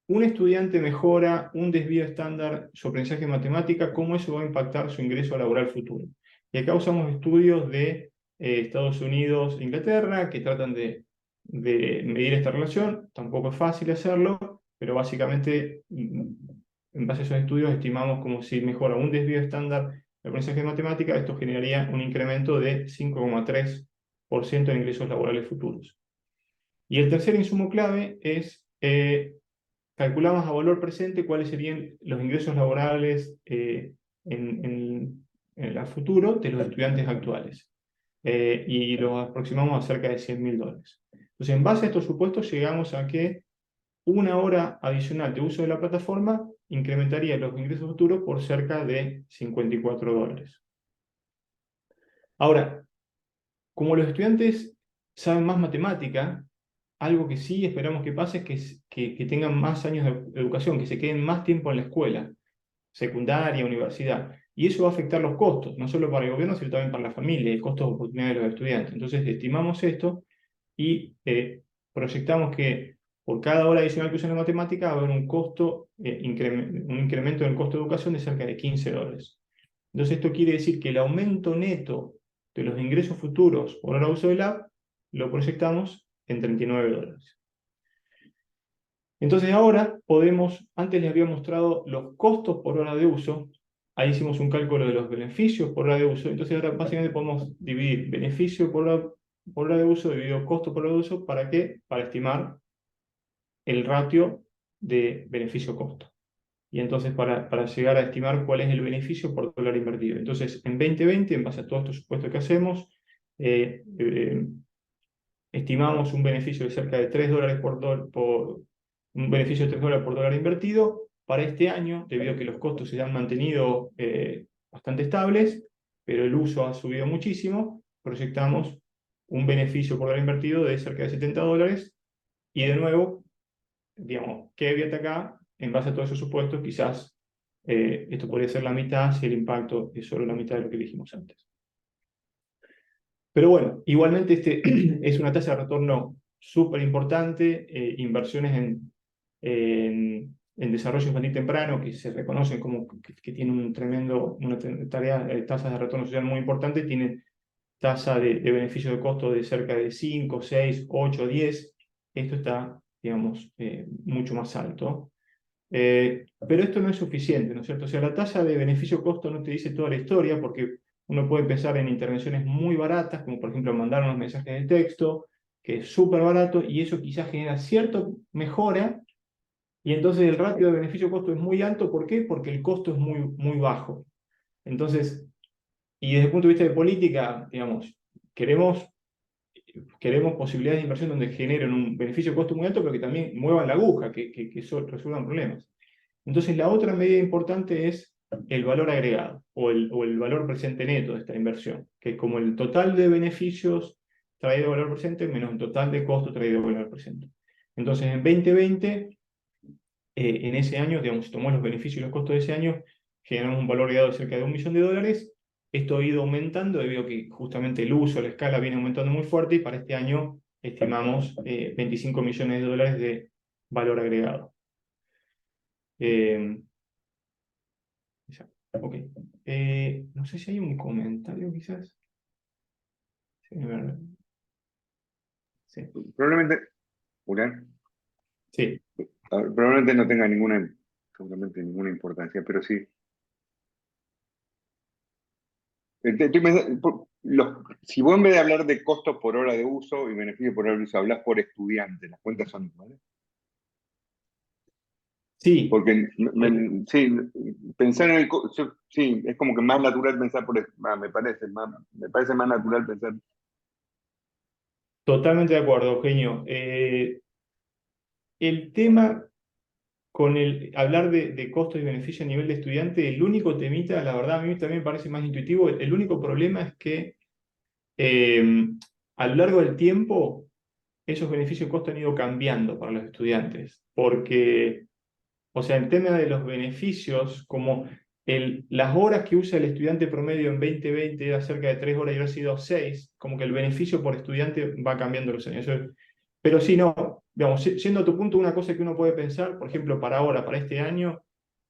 un estudiante mejora un desvío estándar su aprendizaje de matemática, ¿cómo eso va a impactar su ingreso laboral futuro? Y acá usamos estudios de Estados Unidos e Inglaterra que tratan de medir esta relación. Tampoco es fácil hacerlo, pero básicamente en base a esos estudios estimamos como si mejora un desvío estándar de aprendizaje de matemática, esto generaría un incremento de 5,3% de ingresos laborales futuros. Y el tercer insumo clave es calculamos a valor presente cuáles serían los ingresos laborales en el futuro de los estudiantes actuales. Y los aproximamos a cerca de $100.000. Entonces, en base a estos supuestos, llegamos a que 1 hora adicional de uso de la plataforma incrementaría los ingresos futuros por cerca de $54. Ahora, como los estudiantes saben más matemática, algo que sí esperamos que pase es que tengan más años de educación, que se queden más tiempo en la escuela, secundaria, universidad. Y eso va a afectar los costos, no solo para el gobierno, sino también para la familia, el costo de oportunidad de los estudiantes. Entonces, estimamos esto y proyectamos que por cada hora adicional que usen la matemática va a haber un costo, un incremento en el costo de educación de cerca de $15. Entonces, esto quiere decir que el aumento neto de los ingresos futuros por hora de uso del app lo proyectamos en $39. Entonces ahora podemos, antes les había mostrado los costos por hora de uso, ahí hicimos un cálculo de los beneficios por hora de uso, entonces ahora básicamente podemos dividir beneficio por hora de uso dividido costo por hora de uso, ¿para qué? Para estimar el ratio de beneficio-costo. Y entonces para llegar a estimar cuál es el beneficio por dólar invertido. Entonces en 2020, en base a todos estos supuestos que hacemos, estimamos un beneficio de cerca de $3 por un beneficio de $3 por dólar invertido. Para este año, debido a que los costos se han mantenido bastante estables, pero el uso ha subido muchísimo, proyectamos un beneficio por dólar invertido de cerca de $70. Y de nuevo, digamos, ¿qué viene acá? En base a todos esos supuestos, quizás esto podría ser la mitad si el impacto es solo la mitad de lo que dijimos antes. Pero bueno, igualmente es una tasa de retorno súper importante, inversiones en desarrollo infantil temprano, que se reconocen como que tienen una tasas de retorno social muy importante, tienen tasa de beneficio de costo de cerca de 5, 6, 8, 10. Esto está, digamos, mucho más alto. Pero esto no es suficiente, ¿no es cierto? O sea, la tasa de beneficio-costo no te dice toda la historia, porque uno puede pensar en intervenciones muy baratas, como por ejemplo mandar unos mensajes de texto, que es súper barato, y eso quizás genera cierta mejora, y entonces el ratio de beneficio-costo es muy alto. ¿Por qué? Porque el costo es muy, muy bajo. Entonces, y desde el punto de vista de política, digamos, queremos posibilidades de inversión donde generen un beneficio-costo muy alto, pero que también muevan la aguja, que resuelvan problemas. Entonces, la otra medida importante es el valor agregado o el valor presente neto de esta inversión, que es como el total de beneficios traído de valor presente menos el total de costo traído de valor presente. Entonces, en 2020, en ese año, digamos, si tomamos los beneficios y los costos de ese año, generamos un valor agregado de cerca de $1 millón. Esto ha ido aumentando debido a que justamente el uso, la escala viene aumentando muy fuerte, y para este año estimamos $25 millones de valor agregado. Ok. No sé si hay un comentario, quizás. Sí, a ver. Sí. Probablemente, Julián, Sí. probablemente no tenga seguramente ninguna importancia, pero sí. Si vos en vez de hablar de costos por hora de uso y beneficio por hora de uso, hablas por estudiante, ¿las cuentas son iguales? Sí. Porque sí, pensar en sí, es como que más natural pensar me parece más natural pensar. Totalmente de acuerdo, Eugenio. El tema con hablar de costos y beneficios a nivel de estudiante, el único temita, la verdad, a mí también me parece más intuitivo. El único problema es que a lo largo del tiempo, esos beneficios y costos han ido cambiando para los estudiantes. Porque, o sea, el tema de los beneficios, como las horas que usa el estudiante promedio en 2020 era cerca de 3 horas y ahora ha sido 6, como que el beneficio por estudiante va cambiando los años. Pero sí, no, digamos, siendo a tu punto, una cosa que uno puede pensar, por ejemplo, para ahora, para este año,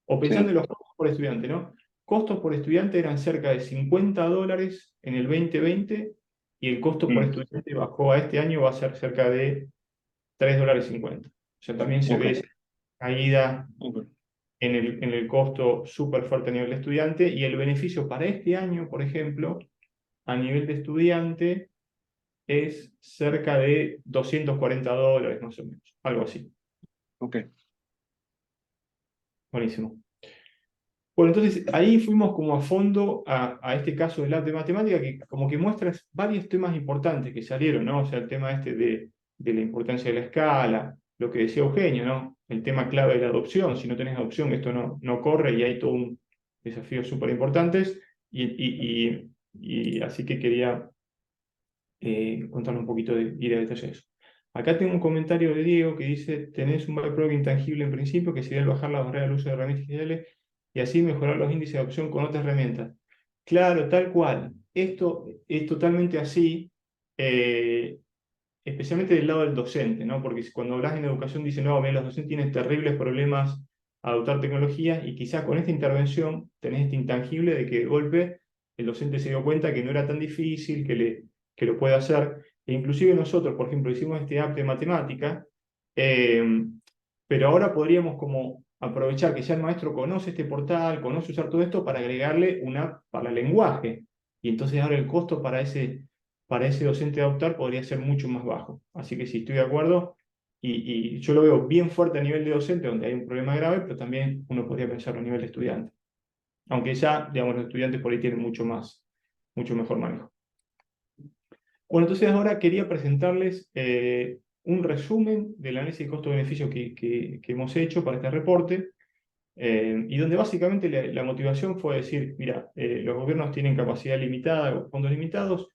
o pensando en Sí. los costos por estudiante, ¿no? Costos por estudiante eran cerca de $50 en el 2020, y el costo por estudiante bajó a este año, va a ser cerca de $3.50. O sea, también se ve esa caída en el costo súper fuerte a nivel de estudiante, y el beneficio para este año, por ejemplo, a nivel de estudiante, es cerca de $240 más o menos, algo así. Ok. Buenísimo. Bueno, entonces ahí fuimos como a fondo a este caso del lab de matemática, que como que muestra varios temas importantes que salieron, ¿no? O sea, el tema de la importancia de la escala, lo que decía Eugenio, ¿no? El tema clave de la adopción. Si no tenés adopción, esto no corre, y hay todo un desafío súper importantes. Y así que quería contarle un poquito ir a detalle de eso. Acá tengo un comentario de Diego que dice: tenés un byproduct intangible en principio, que sería el bajar la barrera del uso de herramientas digitales y así mejorar los índices de adopción con otras herramientas. Claro, tal cual. Esto es totalmente así, especialmente del lado del docente, ¿no? Porque cuando hablas en educación dicen: no, los docentes tienen terribles problemas a adoptar tecnología, y quizás con esta intervención tenés este intangible de que de golpe el docente se dio cuenta que no era tan difícil, que lo puede hacer. E inclusive nosotros, por ejemplo, hicimos este app de matemática, pero ahora podríamos como aprovechar que ya el maestro conoce este portal, conoce usar todo esto, para agregarle una app para el lenguaje. Y entonces ahora el costo para ese docente adoptar podría ser mucho más bajo. Así que sí, estoy de acuerdo. Y yo lo veo bien fuerte a nivel de docente, donde hay un problema grave, pero también uno podría pensarlo a nivel de estudiante. Aunque ya, digamos, los estudiantes por ahí tienen mucho mejor manejo. Bueno, entonces ahora quería presentarles un resumen del análisis de costo-beneficio que hemos hecho para este reporte, y donde básicamente la motivación fue decir, mira, los gobiernos tienen capacidad limitada, fondos limitados,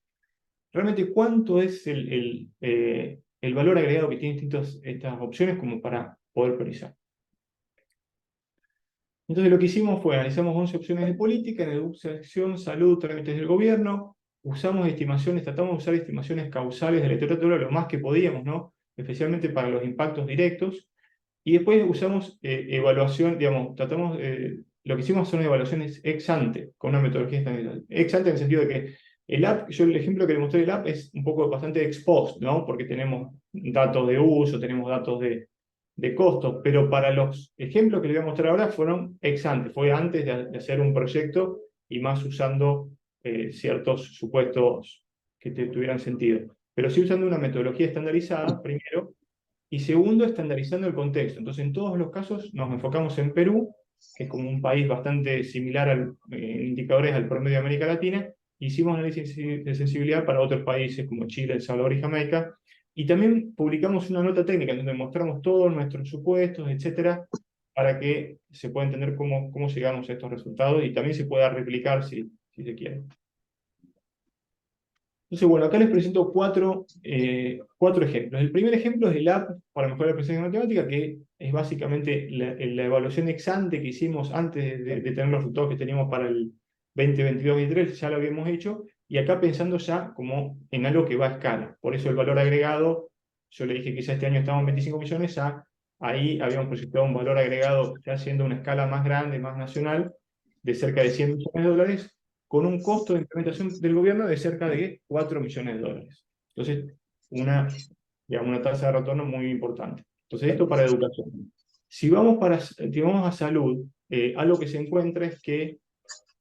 realmente cuánto es el valor agregado que tienen estas opciones como para poder priorizar. Entonces lo que hicimos fue, analizamos 11 opciones de política, en educación, salud, trámites del gobierno, usamos estimaciones, tratamos de usar estimaciones causales de la literatura lo más que podíamos, ¿no? Especialmente para los impactos directos, y después usamos evaluación, digamos, lo que hicimos son evaluaciones ex ante, con una metodología estandarizada. Ex ante en el sentido de que el ejemplo que le mostré del app es un poco bastante ex post, ¿no? Porque tenemos datos de uso, tenemos datos de costos, pero para los ejemplos que les voy a mostrar ahora fueron ex ante, fue antes de hacer un proyecto y más usando ciertos supuestos que tuvieran sentido. Pero sí usando una metodología estandarizada, primero, y segundo, estandarizando el contexto. Entonces, en todos los casos nos enfocamos en Perú, que es como un país bastante similar en indicadores al promedio de América Latina. Hicimos análisis de sensibilidad para otros países como Chile, El Salvador y Jamaica. Y también publicamos una nota técnica en donde mostramos todos nuestros supuestos, etcétera, para que se pueda entender cómo llegamos a estos resultados y también se pueda replicar si se quiere. Entonces, bueno, acá les presento cuatro ejemplos. El primer ejemplo es el app para mejorar la presencia matemática, que es básicamente la evaluación ex ante que hicimos antes de tener los resultados que teníamos para el 2022-2023, ya lo habíamos hecho, y acá pensando ya como en algo que va a escala. Por eso el valor agregado, yo le dije que ya este año estamos en 25 millones, ya ahí habíamos proyectado un valor agregado ya siendo una escala más grande, más nacional, de cerca de 100 millones de dólares, con un costo de implementación del gobierno de cerca de 4 millones de dólares. Entonces, una tasa de retorno muy importante. Entonces, esto para educación. Si vamos a salud, algo que se encuentra es que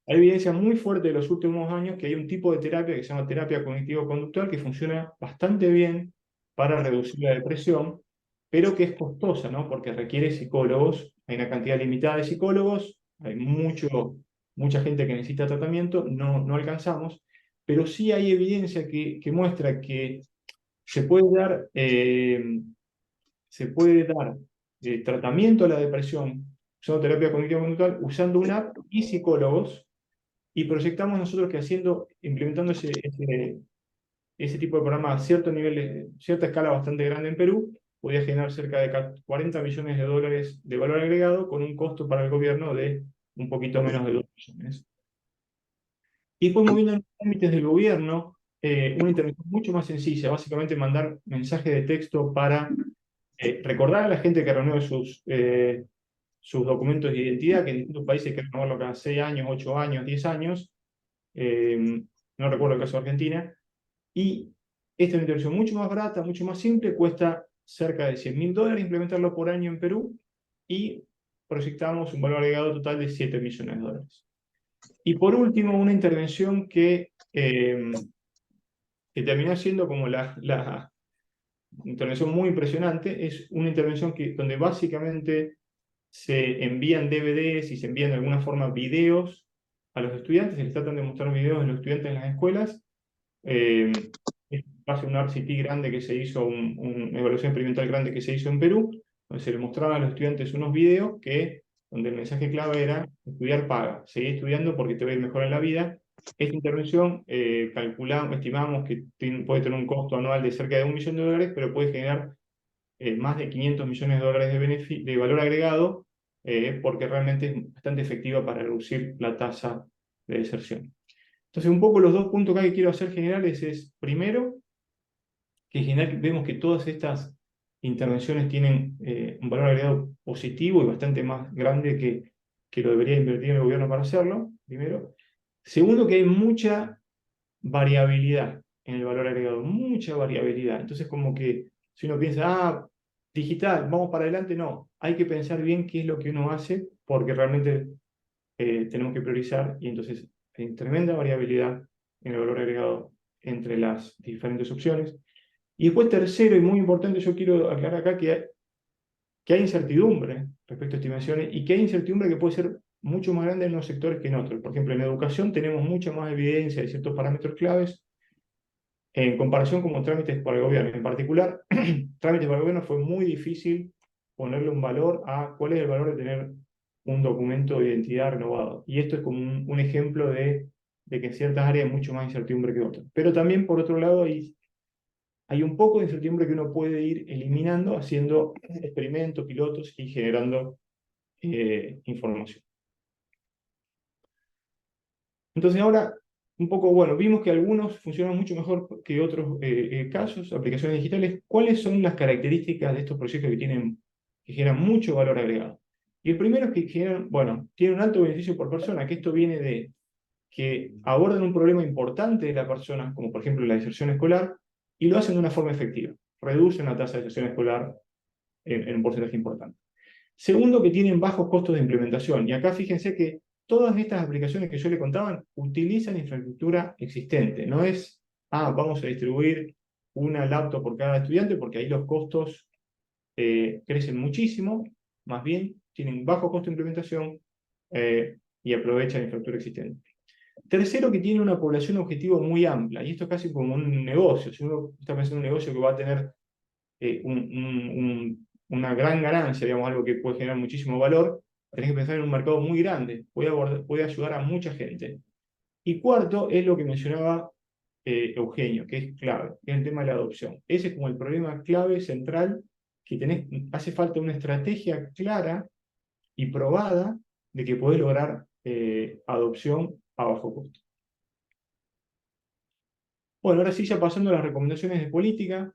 hay evidencia muy fuerte de los últimos años que hay un tipo de terapia que se llama terapia cognitivo-conductual que funciona bastante bien para reducir la depresión, pero que es costosa, ¿no? Porque requiere psicólogos, hay una cantidad limitada de psicólogos, hay mucha gente que necesita tratamiento, no alcanzamos, pero sí hay evidencia que muestra que se puede dar, tratamiento a la depresión usando terapia cognitivo-conductual, usando una app y psicólogos, y proyectamos nosotros que implementando ese tipo de programa a cierto nivel, cierta escala bastante grande en Perú, podía generar cerca de 40 millones de dólares de valor agregado con un costo para el gobierno de un poquito menos de 2 millones. Y después moviendo en los límites del gobierno, una intervención mucho más sencilla, básicamente mandar mensajes de texto para recordar a la gente que renueve sus documentos de identidad, que en distintos países hay que renovarlo cada 6 años, 8 años, 10 años, no recuerdo el caso de Argentina, y esta es una intervención mucho más barata, mucho más simple, cuesta cerca de $100.000 implementarlo por año en Perú, y proyectamos un valor agregado total de 7 millones de dólares. Y por último, una intervención que terminó siendo como la intervención muy impresionante, es una intervención donde básicamente se envían DVDs y se envían de alguna forma videos a los estudiantes, se les tratan de mostrar videos de los estudiantes en las escuelas. Es base un RCT grande que se hizo, una evaluación experimental grande que se hizo en Perú, donde se les mostraba a los estudiantes unos videos donde el mensaje clave era: estudiar paga, seguí estudiando porque te va a ir mejor en la vida. Esta intervención estimamos que puede tener un costo anual de cerca de $1 millón, pero puede generar más de 500 millones de dólares de valor agregado, porque realmente es bastante efectiva para reducir la tasa de deserción. Entonces, un poco los dos puntos que quiero hacer generales es, primero, que en general vemos que todas estas intervenciones tienen un valor agregado positivo y bastante más grande que lo debería invertir el gobierno para hacerlo, primero. Segundo, que hay mucha variabilidad en el valor agregado, mucha variabilidad. Entonces, como que si uno piensa, digital, vamos para adelante, no. Hay que pensar bien qué es lo que uno hace, porque realmente tenemos que priorizar, y entonces hay tremenda variabilidad en el valor agregado entre las diferentes opciones. Y después, tercero y muy importante, yo quiero aclarar acá que hay incertidumbre respecto a estimaciones, y que hay incertidumbre que puede ser mucho más grande en unos sectores que en otros. Por ejemplo, en educación tenemos mucha más evidencia de ciertos parámetros claves, en comparación con trámites para el gobierno. En particular, trámites para el gobierno fue muy difícil ponerle un valor a cuál es el valor de tener un documento de identidad renovado. Y esto es como un ejemplo de que en ciertas áreas hay mucho más incertidumbre que otras. Pero también, por otro lado, hay un poco de incertidumbre que uno puede ir eliminando haciendo experimentos, pilotos y generando información. Entonces ahora, un poco, bueno, vimos que algunos funcionan mucho mejor que otros casos, aplicaciones digitales. ¿Cuáles son las características de estos proyectos que generan mucho valor agregado? Y el primero es que generan, bueno, tienen un alto beneficio por persona, que esto viene de que abordan un problema importante de la persona, como por ejemplo la deserción escolar, y lo hacen de una forma efectiva. Reducen la tasa de deserción escolar en un porcentaje importante. Segundo, que tienen bajos costos de implementación. Y acá fíjense que todas estas aplicaciones que yo le contaban utilizan infraestructura existente. No es, vamos a distribuir una laptop por cada estudiante, porque ahí los costos crecen muchísimo. Más bien, tienen bajo costo de implementación y aprovechan infraestructura existente. Tercero, que tiene una población objetivo muy amplia. Y esto es casi como un negocio. Si uno está pensando en un negocio que va a tener una gran ganancia, digamos, algo que puede generar muchísimo valor, tenés que pensar en un mercado muy grande, puede ayudar a mucha gente. Y cuarto, es lo que mencionaba Eugenio, que es clave, que es el tema de la adopción. Ese es como el problema clave, central, que hace falta una estrategia clara y probada de que podés lograr adopción a bajo costo. Bueno, ahora sí, ya pasando a las recomendaciones de política.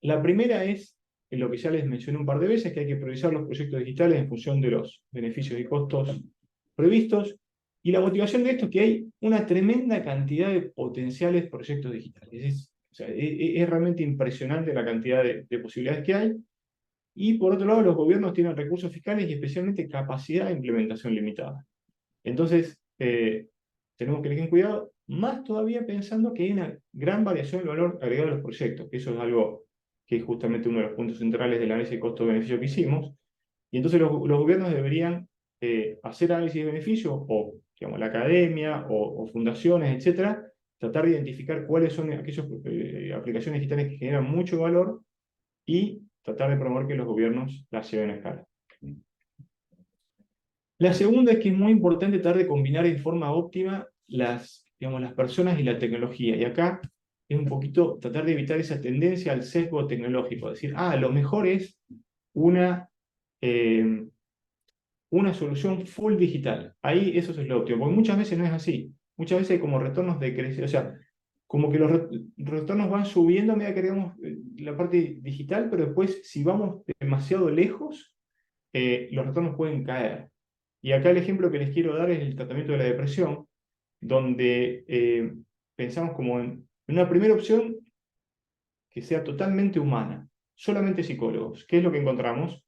La primera es, en lo que ya les mencioné un par de veces, que hay que priorizar los proyectos digitales en función de los beneficios y costos previstos. Y la motivación de esto es que hay una tremenda cantidad de potenciales proyectos digitales. Es realmente impresionante la cantidad de posibilidades que hay. Y por otro lado, los gobiernos tienen recursos fiscales y especialmente capacidad de implementación limitada. Entonces, tenemos que tener cuidado, más todavía pensando que hay una gran variación del valor agregado de los proyectos, que eso es algo que es justamente uno de los puntos centrales del análisis de costo-beneficio que hicimos. Y entonces los gobiernos deberían hacer análisis de beneficio, o digamos, la academia, o fundaciones, etcétera, tratar de identificar cuáles son aquellas aplicaciones digitales que generan mucho valor y tratar de promover que los gobiernos las lleven a escala. La segunda es que es muy importante tratar de combinar en forma óptima las personas y la tecnología. Y acá es un poquito tratar de evitar esa tendencia al sesgo tecnológico. Decir, lo mejor es una solución full digital. Ahí eso es lo óptimo. Porque muchas veces no es así. Muchas veces hay como retornos decrecientes. O sea, como que los retornos van subiendo a medida que queremos la parte digital, pero después, si vamos demasiado lejos, los retornos pueden caer. Y acá el ejemplo que les quiero dar es el tratamiento de la depresión, donde pensamos como en una primera opción que sea totalmente humana, solamente psicólogos. ¿Qué es lo que encontramos?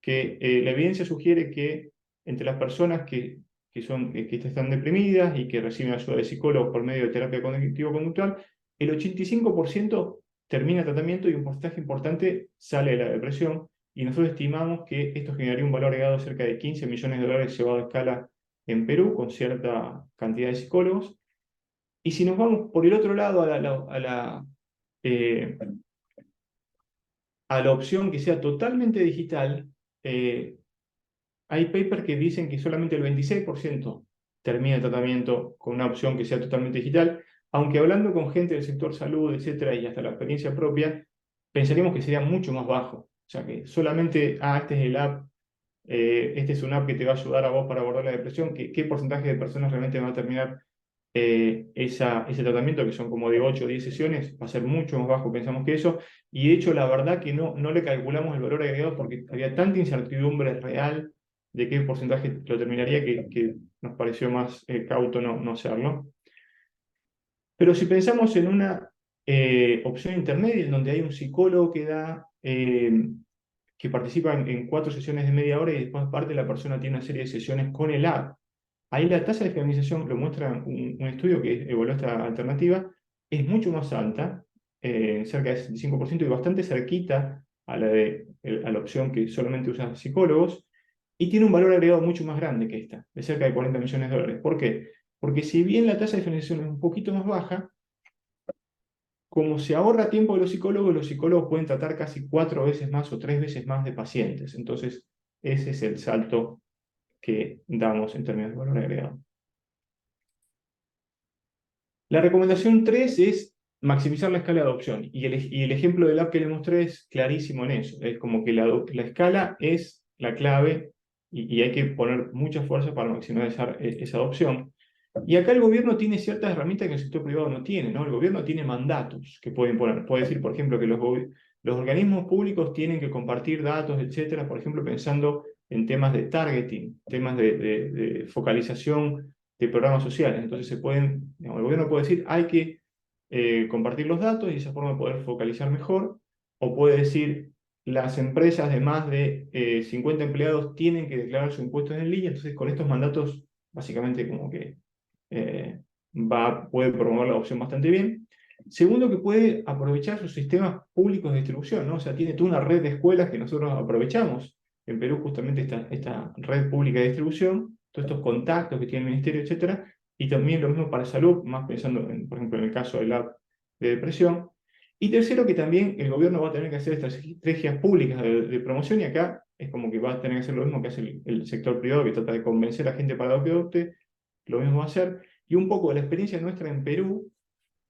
Que la evidencia sugiere que entre las personas que están deprimidas y que reciben ayuda de psicólogos por medio de terapia cognitivo-conductual, el 85% termina tratamiento y un porcentaje importante sale de la depresión. Y nosotros estimamos que esto generaría un valor agregado de cerca de 15 millones de dólares llevado a escala en Perú, con cierta cantidad de psicólogos. Y si nos vamos por el otro lado a la opción que sea totalmente digital, hay papers que dicen que solamente el 26% termina el tratamiento con una opción que sea totalmente digital, aunque hablando con gente del sector salud, etcétera, y hasta la experiencia propia, pensaríamos que sería mucho más bajo. O sea que solamente, este es el app, este es un app que te va a ayudar a vos para abordar la depresión, ¿qué porcentaje de personas realmente van a terminar ese tratamiento, que son como de 8 o 10 sesiones? Va a ser mucho más bajo, pensamos que eso, y de hecho la verdad que no le calculamos el valor agregado porque había tanta incertidumbre real de qué porcentaje lo terminaría que nos pareció más cauto no hacerlo. Pero si pensamos en una opción intermedia, en donde hay un psicólogo que participa en 4 sesiones de media hora y después aparte la persona tiene una serie de sesiones con el app, ahí la tasa de finalización, lo muestra un estudio que evaluó esta alternativa, es mucho más alta, cerca del 65% y bastante cerquita a la opción que solamente usa psicólogos, y tiene un valor agregado mucho más grande que esta, de cerca de 40 millones de dólares. ¿Por qué? Porque si bien la tasa de finalización es un poquito más baja, como se ahorra tiempo de los psicólogos pueden tratar casi 4 veces más o 3 veces más de pacientes. Entonces, ese es el salto que damos en términos de valor agregado. La recomendación 3 es maximizar la escala de adopción. Y el ejemplo del app que le mostré es clarísimo en eso. Es como que la escala es la clave y hay que poner mucha fuerza para maximizar esa adopción. Y acá el gobierno tiene ciertas herramientas que el sector privado no tiene, ¿no? El gobierno tiene mandatos que pueden poner. Puede decir, por ejemplo, que los organismos públicos tienen que compartir datos, etcétera, por ejemplo, pensando en temas de targeting, temas de focalización de programas sociales. Entonces digamos, el gobierno puede decir, hay que compartir los datos y de esa forma poder focalizar mejor, o puede decir, las empresas de más de 50 empleados tienen que declarar sus impuestos en línea. Entonces, con estos mandatos, básicamente como que puede promover la adopción bastante bien. Segundo, que puede aprovechar sus sistemas públicos de distribución, ¿no? O sea, tiene toda una red de escuelas que nosotros aprovechamos. En Perú justamente esta red pública de distribución, todos estos contactos que tiene el ministerio, etcétera, y también lo mismo para salud, más pensando, por ejemplo, en el caso del app de depresión. Y tercero, que también el gobierno va a tener que hacer estrategias públicas de promoción, y acá es como que va a tener que hacer lo mismo que hace el sector privado, que trata de convencer a gente para que adopte, lo mismo va a hacer. Y un poco de la experiencia nuestra en Perú,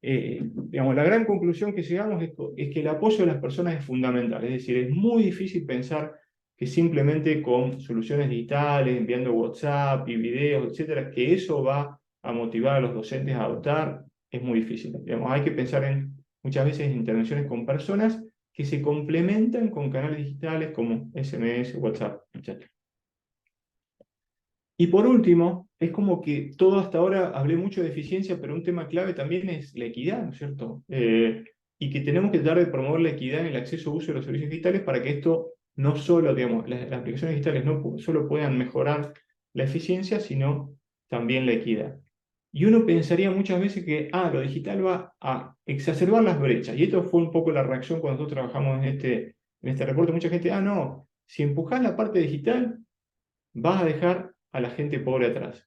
digamos, la gran conclusión que llegamos es que el apoyo de las personas es fundamental. Es decir, es muy difícil pensar que simplemente con soluciones digitales, enviando WhatsApp y videos, etcétera, que eso va a motivar a los docentes a adoptar. Es muy difícil. Digamos, hay que pensar muchas veces en intervenciones con personas que se complementan con canales digitales como SMS, WhatsApp, etcétera. Y por último, es como que todo hasta ahora hablé mucho de eficiencia, pero un tema clave también es la equidad, ¿no es cierto? Y que tenemos que tratar de promover la equidad en el acceso a uso de los servicios digitales para que esto no solo, digamos, las aplicaciones digitales no solo puedan mejorar la eficiencia, sino también la equidad. Y uno pensaría muchas veces que, lo digital va a exacerbar las brechas. Y esto fue un poco la reacción cuando nosotros trabajamos en este reporte. Mucha gente, no, si empujás la parte digital, vas a dejar a la gente pobre atrás.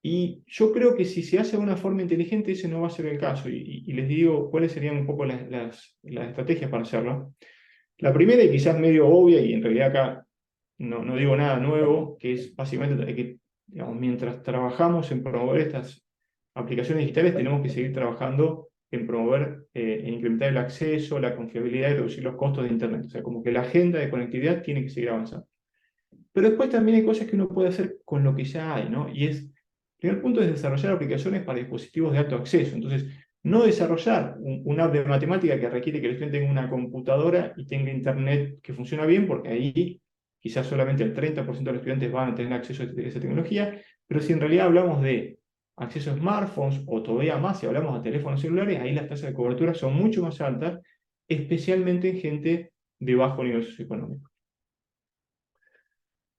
Y yo creo que si se hace de una forma inteligente, ese no va a ser el caso. Y les digo cuáles serían un poco las estrategias para hacerlo. La primera, y quizás medio obvia, y en realidad acá no digo nada nuevo, que es básicamente que, digamos, mientras trabajamos en promover estas aplicaciones digitales, tenemos que seguir trabajando en promover, en incrementar el acceso, la confiabilidad y reducir los costos de Internet. O sea, como que la agenda de conectividad tiene que seguir avanzando. Pero después también hay cosas que uno puede hacer con lo que ya hay, ¿no? Y el primer punto es desarrollar aplicaciones para dispositivos de alto acceso. Entonces, no desarrollar una app de matemática que requiere que el estudiante tenga una computadora y tenga internet que funciona bien, porque ahí quizás solamente el 30% de los estudiantes van a tener acceso a esa tecnología, pero si en realidad hablamos de acceso a smartphones, o todavía más si hablamos de teléfonos celulares, ahí las tasas de cobertura son mucho más altas, especialmente en gente de bajo nivel socioeconómico.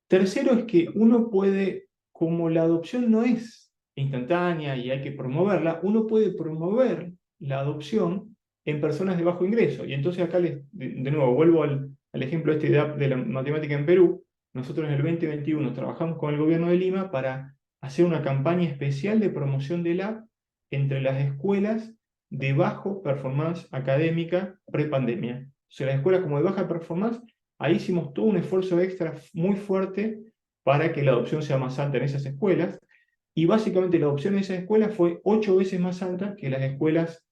Tercero es que uno puede, como la adopción no es instantánea y hay que promoverla, uno puede promover la adopción en personas de bajo ingreso. Y entonces acá, de nuevo, vuelvo al ejemplo de la matemática en Perú. Nosotros en el 2021 trabajamos con el gobierno de Lima para hacer una campaña especial de promoción del app entre las escuelas de bajo performance académica prepandemia. O sea, las escuelas como de baja performance. Ahí hicimos todo un esfuerzo extra muy fuerte para que la adopción sea más alta en esas escuelas, y básicamente la adopción en esas escuelas fue 8 veces más alta que las escuelas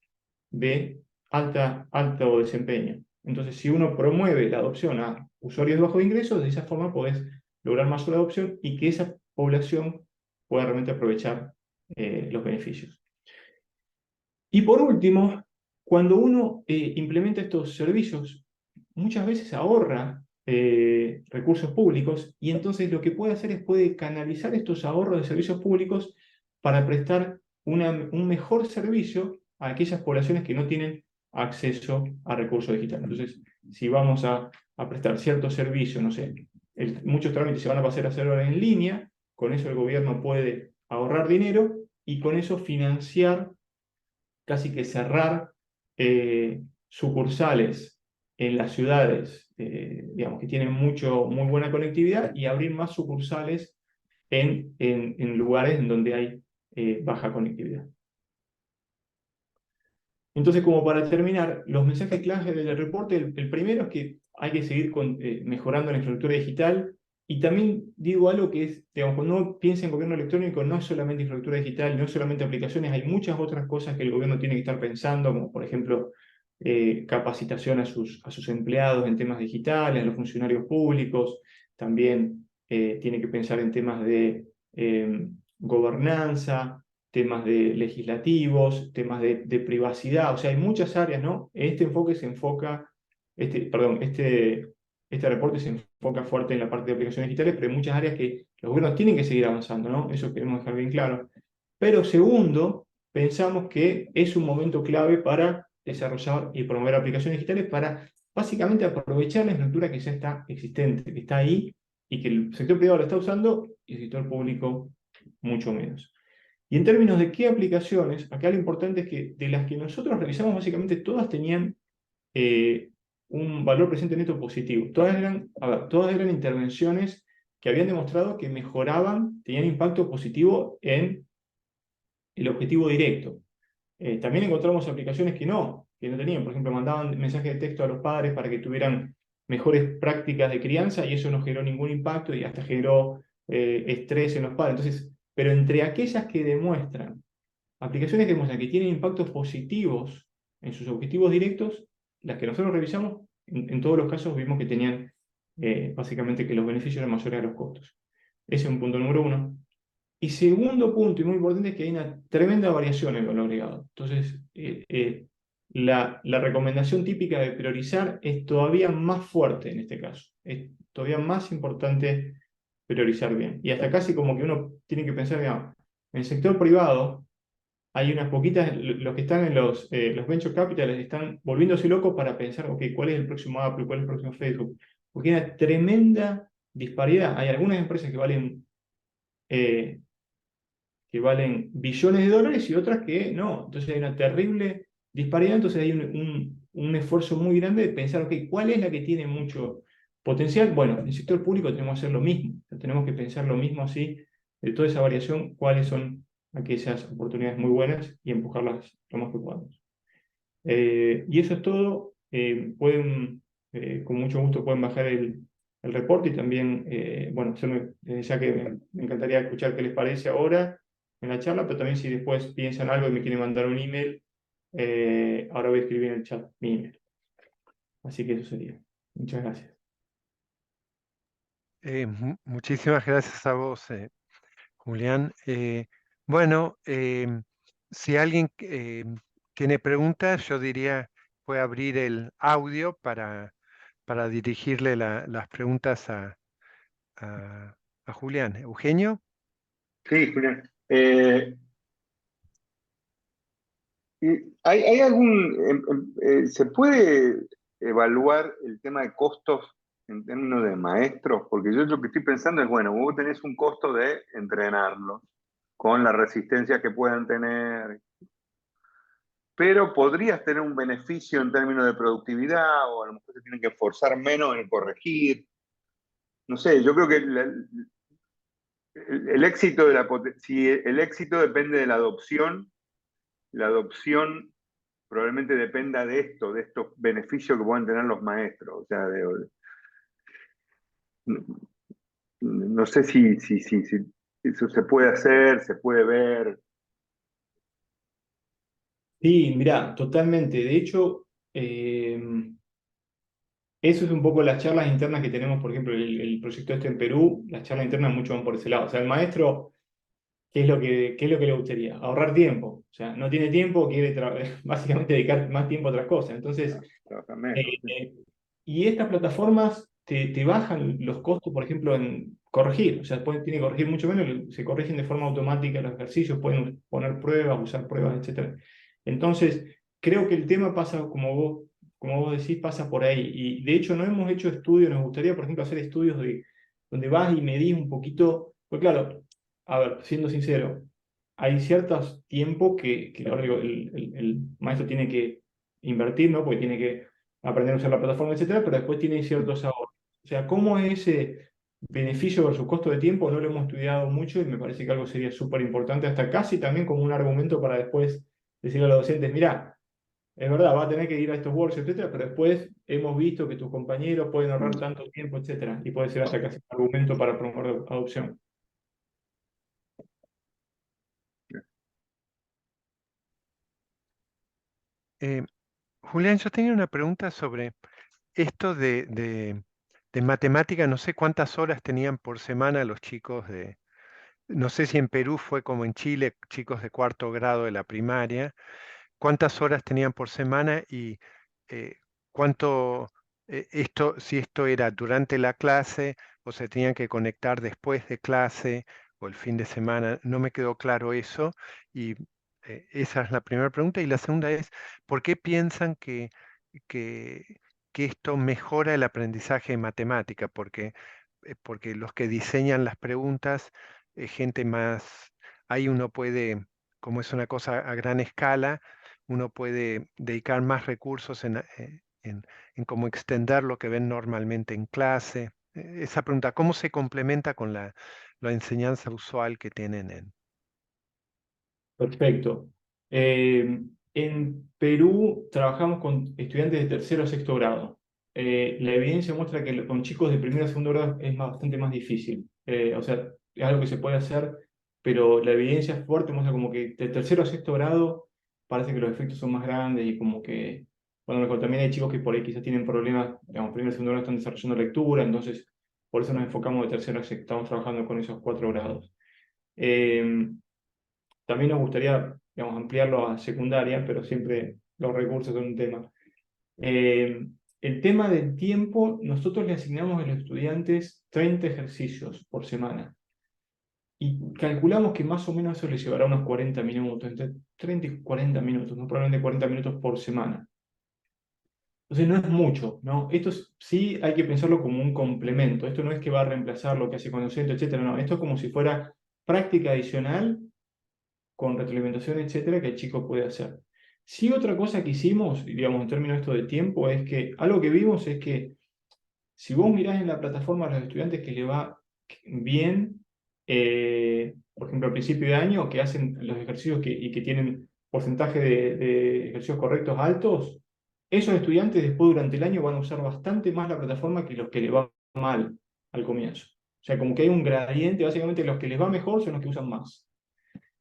de alto desempeño. Entonces, si uno promueve la adopción a usuarios de bajo ingresos, de esa forma podés lograr más la adopción y que esa población pueda realmente aprovechar los beneficios. Y por último, cuando uno implementa estos servicios, muchas veces ahorra recursos públicos, y entonces lo que puede hacer es puede canalizar estos ahorros de servicios públicos para prestar un mejor servicio a aquellas poblaciones que no tienen acceso a recursos digitales. Entonces, si vamos a prestar ciertos servicios, no sé, muchos trámites se van a pasar a hacer ahora en línea, con eso el gobierno puede ahorrar dinero y con eso financiar, casi que cerrar sucursales en las ciudades, digamos, que tienen muy buena conectividad, y abrir más sucursales en lugares en donde hay baja conectividad. Entonces, como para terminar, los mensajes clave del reporte, el primero es que hay que seguir mejorando la infraestructura digital, y también digo algo que es, digamos, cuando uno piensa en gobierno electrónico, no es solamente infraestructura digital, no es solamente aplicaciones, hay muchas otras cosas que el gobierno tiene que estar pensando, como por ejemplo capacitación a sus empleados en temas digitales, a los funcionarios públicos, también tiene que pensar en temas de gobernanza, temas de legislativos, temas de privacidad, o sea, hay muchas áreas, ¿no? Este enfoque se enfoca, este reporte se enfoca fuerte en la parte de aplicaciones digitales, pero hay muchas áreas que los gobiernos tienen que seguir avanzando, ¿no? Eso queremos dejar bien claro. Pero segundo, pensamos que es un momento clave para desarrollar y promover aplicaciones digitales para básicamente aprovechar la infraestructura que ya está existente, que está ahí y que el sector privado lo está usando y el sector público mucho menos. Y en términos de qué aplicaciones, acá lo importante es que de las que nosotros revisamos, básicamente todas tenían un valor presente neto positivo. Todas eran intervenciones que habían demostrado que mejoraban, tenían impacto positivo en el objetivo directo. También encontramos aplicaciones que no tenían. Por ejemplo, mandaban mensajes de texto a los padres para que tuvieran mejores prácticas de crianza y eso no generó ningún impacto y hasta generó estrés en los padres. Entonces, pero entre aquellas que demuestran, aplicaciones que demuestran que tienen impactos positivos en sus objetivos directos, las que nosotros revisamos, en todos los casos vimos que tenían básicamente que los beneficios eran mayores a los costos. Ese es un punto número uno. Y segundo punto, y muy importante, es que hay una tremenda variación en el valor agregado. Entonces, la recomendación típica de priorizar es todavía más fuerte en este caso. Es todavía más importante priorizar bien. Y hasta casi como que uno tiene que pensar, digamos, en el sector privado hay unas poquitas, los que están en los venture capitals están volviéndose locos para pensar, ok, ¿cuál es el próximo Apple? ¿Cuál es el próximo Facebook? Porque hay una tremenda disparidad. Hay algunas empresas eh, que valen billones de dólares y otras que no. Entonces hay una terrible disparidad, entonces hay un esfuerzo muy grande de pensar, ok, ¿cuál es la que tiene mucho potencial? Bueno, en el sector público tenemos que hacer lo mismo, tenemos que pensar lo mismo así, de toda esa variación, cuáles son aquellas oportunidades muy buenas y empujarlas lo más que podamos. Y eso es todo. Con mucho gusto pueden bajar el reporte y también, bueno, ya que me encantaría escuchar qué les parece ahora en la charla, pero también si después piensan algo y me quieren mandar un email, ahora voy a escribir en el chat mi email. Así que eso sería. Muchas gracias. Muchísimas gracias a vos, Julián. Bueno, si alguien tiene preguntas, yo diría, puede abrir el audio para dirigirle las preguntas a Julián. Eugenio. Sí, Julián. ¿Hay se puede evaluar el tema de costos en términos de maestros? Porque yo lo que estoy pensando es, bueno, vos tenés un costo de entrenarlos con la resistencia que puedan tener, pero podrías tener un beneficio en términos de productividad o a lo mejor se tienen que esforzar menos en corregir. No sé, yo creo que el éxito si el éxito depende de la adopción probablemente dependa de estos beneficios que puedan tener los maestros. O sea, no sé si eso se puede hacer, se puede ver. Sí, mirá, totalmente. De hecho, eso es un poco las charlas internas que tenemos, por ejemplo, el proyecto este en Perú, las charlas internas mucho van por ese lado. O sea, el maestro, qué es lo que le gustaría? Ahorrar tiempo. O sea, no tiene tiempo, quiere básicamente dedicar más tiempo a otras cosas. Entonces, Trabajar eh, menos. eh, y estas plataformas te bajan los costos, por ejemplo, en corregir. O sea, tiene que corregir mucho menos, se corrigen de forma automática los ejercicios, pueden poner pruebas, usar pruebas, etc. Entonces, creo que el tema pasa, como vos decís, pasa por ahí. Y de hecho no hemos hecho estudios, nos gustaría, por ejemplo, hacer estudios donde vas y medís un poquito, pues claro, a ver, siendo sincero, hay ciertos tiempos que ahora digo, el maestro tiene que invertir, ¿no? Porque tiene que aprender a usar la plataforma, etcétera, pero después tiene ciertos ahorros. O sea, ¿cómo es ese beneficio versus costo de tiempo? No lo hemos estudiado mucho y me parece que algo sería súper importante, hasta casi también como un argumento para después decirle a los docentes, mirá, es verdad, va a tener que ir a estos workshops, etcétera, pero después hemos visto que tus compañeros pueden ahorrar tanto tiempo, etcétera, y puede ser hasta casi un argumento para promover adopción. Julián, yo tenía una pregunta sobre esto de matemática. No sé cuántas horas tenían por semana los chicos no sé si en Perú fue como en Chile, chicos de cuarto grado de la primaria, cuántas horas tenían por semana y eh, cuánto, si esto era durante la clase o se tenían que conectar después de clase o el fin de semana. No me quedó claro eso y esa es la primera pregunta. Y la segunda es, ¿por qué piensan que, que esto mejora el aprendizaje de matemática? Porque los que diseñan las preguntas, gente más, ahí uno puede, como es una cosa a gran escala, uno puede dedicar más recursos en cómo extender lo que ven normalmente en clase. Esa pregunta, ¿cómo se complementa con la enseñanza usual que tienen Perfecto. En Perú trabajamos con estudiantes de tercero a sexto grado. La evidencia muestra que con chicos de primero a segundo grado es bastante más difícil. O sea, es algo que se puede hacer, pero la evidencia es fuerte, muestra como que de tercero a sexto grado parece que los efectos son más grandes y como que, bueno, mejor también hay chicos que por ahí quizás tienen problemas, digamos, primero y segundo grado están desarrollando lectura, entonces por eso nos enfocamos de tercero a sexto, estamos trabajando con esos 4 grados. Eh, También nos gustaría, digamos, ampliarlo a secundaria, pero siempre los recursos son un tema. El tema del tiempo, nosotros le asignamos a los estudiantes 30 ejercicios por semana y calculamos que más o menos eso les llevará unos 40 minutos, entre 30 y 40 minutos, ¿no? Probablemente 40 minutos por semana. Entonces no es mucho, ¿no? Sí hay que pensarlo como un complemento. Esto no es que va a reemplazar lo que hace con docente, etcétera, no. Esto es como si fuera práctica adicional con retroalimentación, etcétera, que el chico puede hacer. Sí, otra cosa que hicimos, digamos, en términos de esto de tiempo, es que algo que vimos es que si vos mirás en la plataforma a los estudiantes que le va bien, por ejemplo, al principio de año, que hacen los ejercicios y que tienen porcentaje de ejercicios correctos altos, esos estudiantes después durante el año van a usar bastante más la plataforma que los que le va mal al comienzo. O sea, como que hay un gradiente, básicamente los que les va mejor son los que usan más.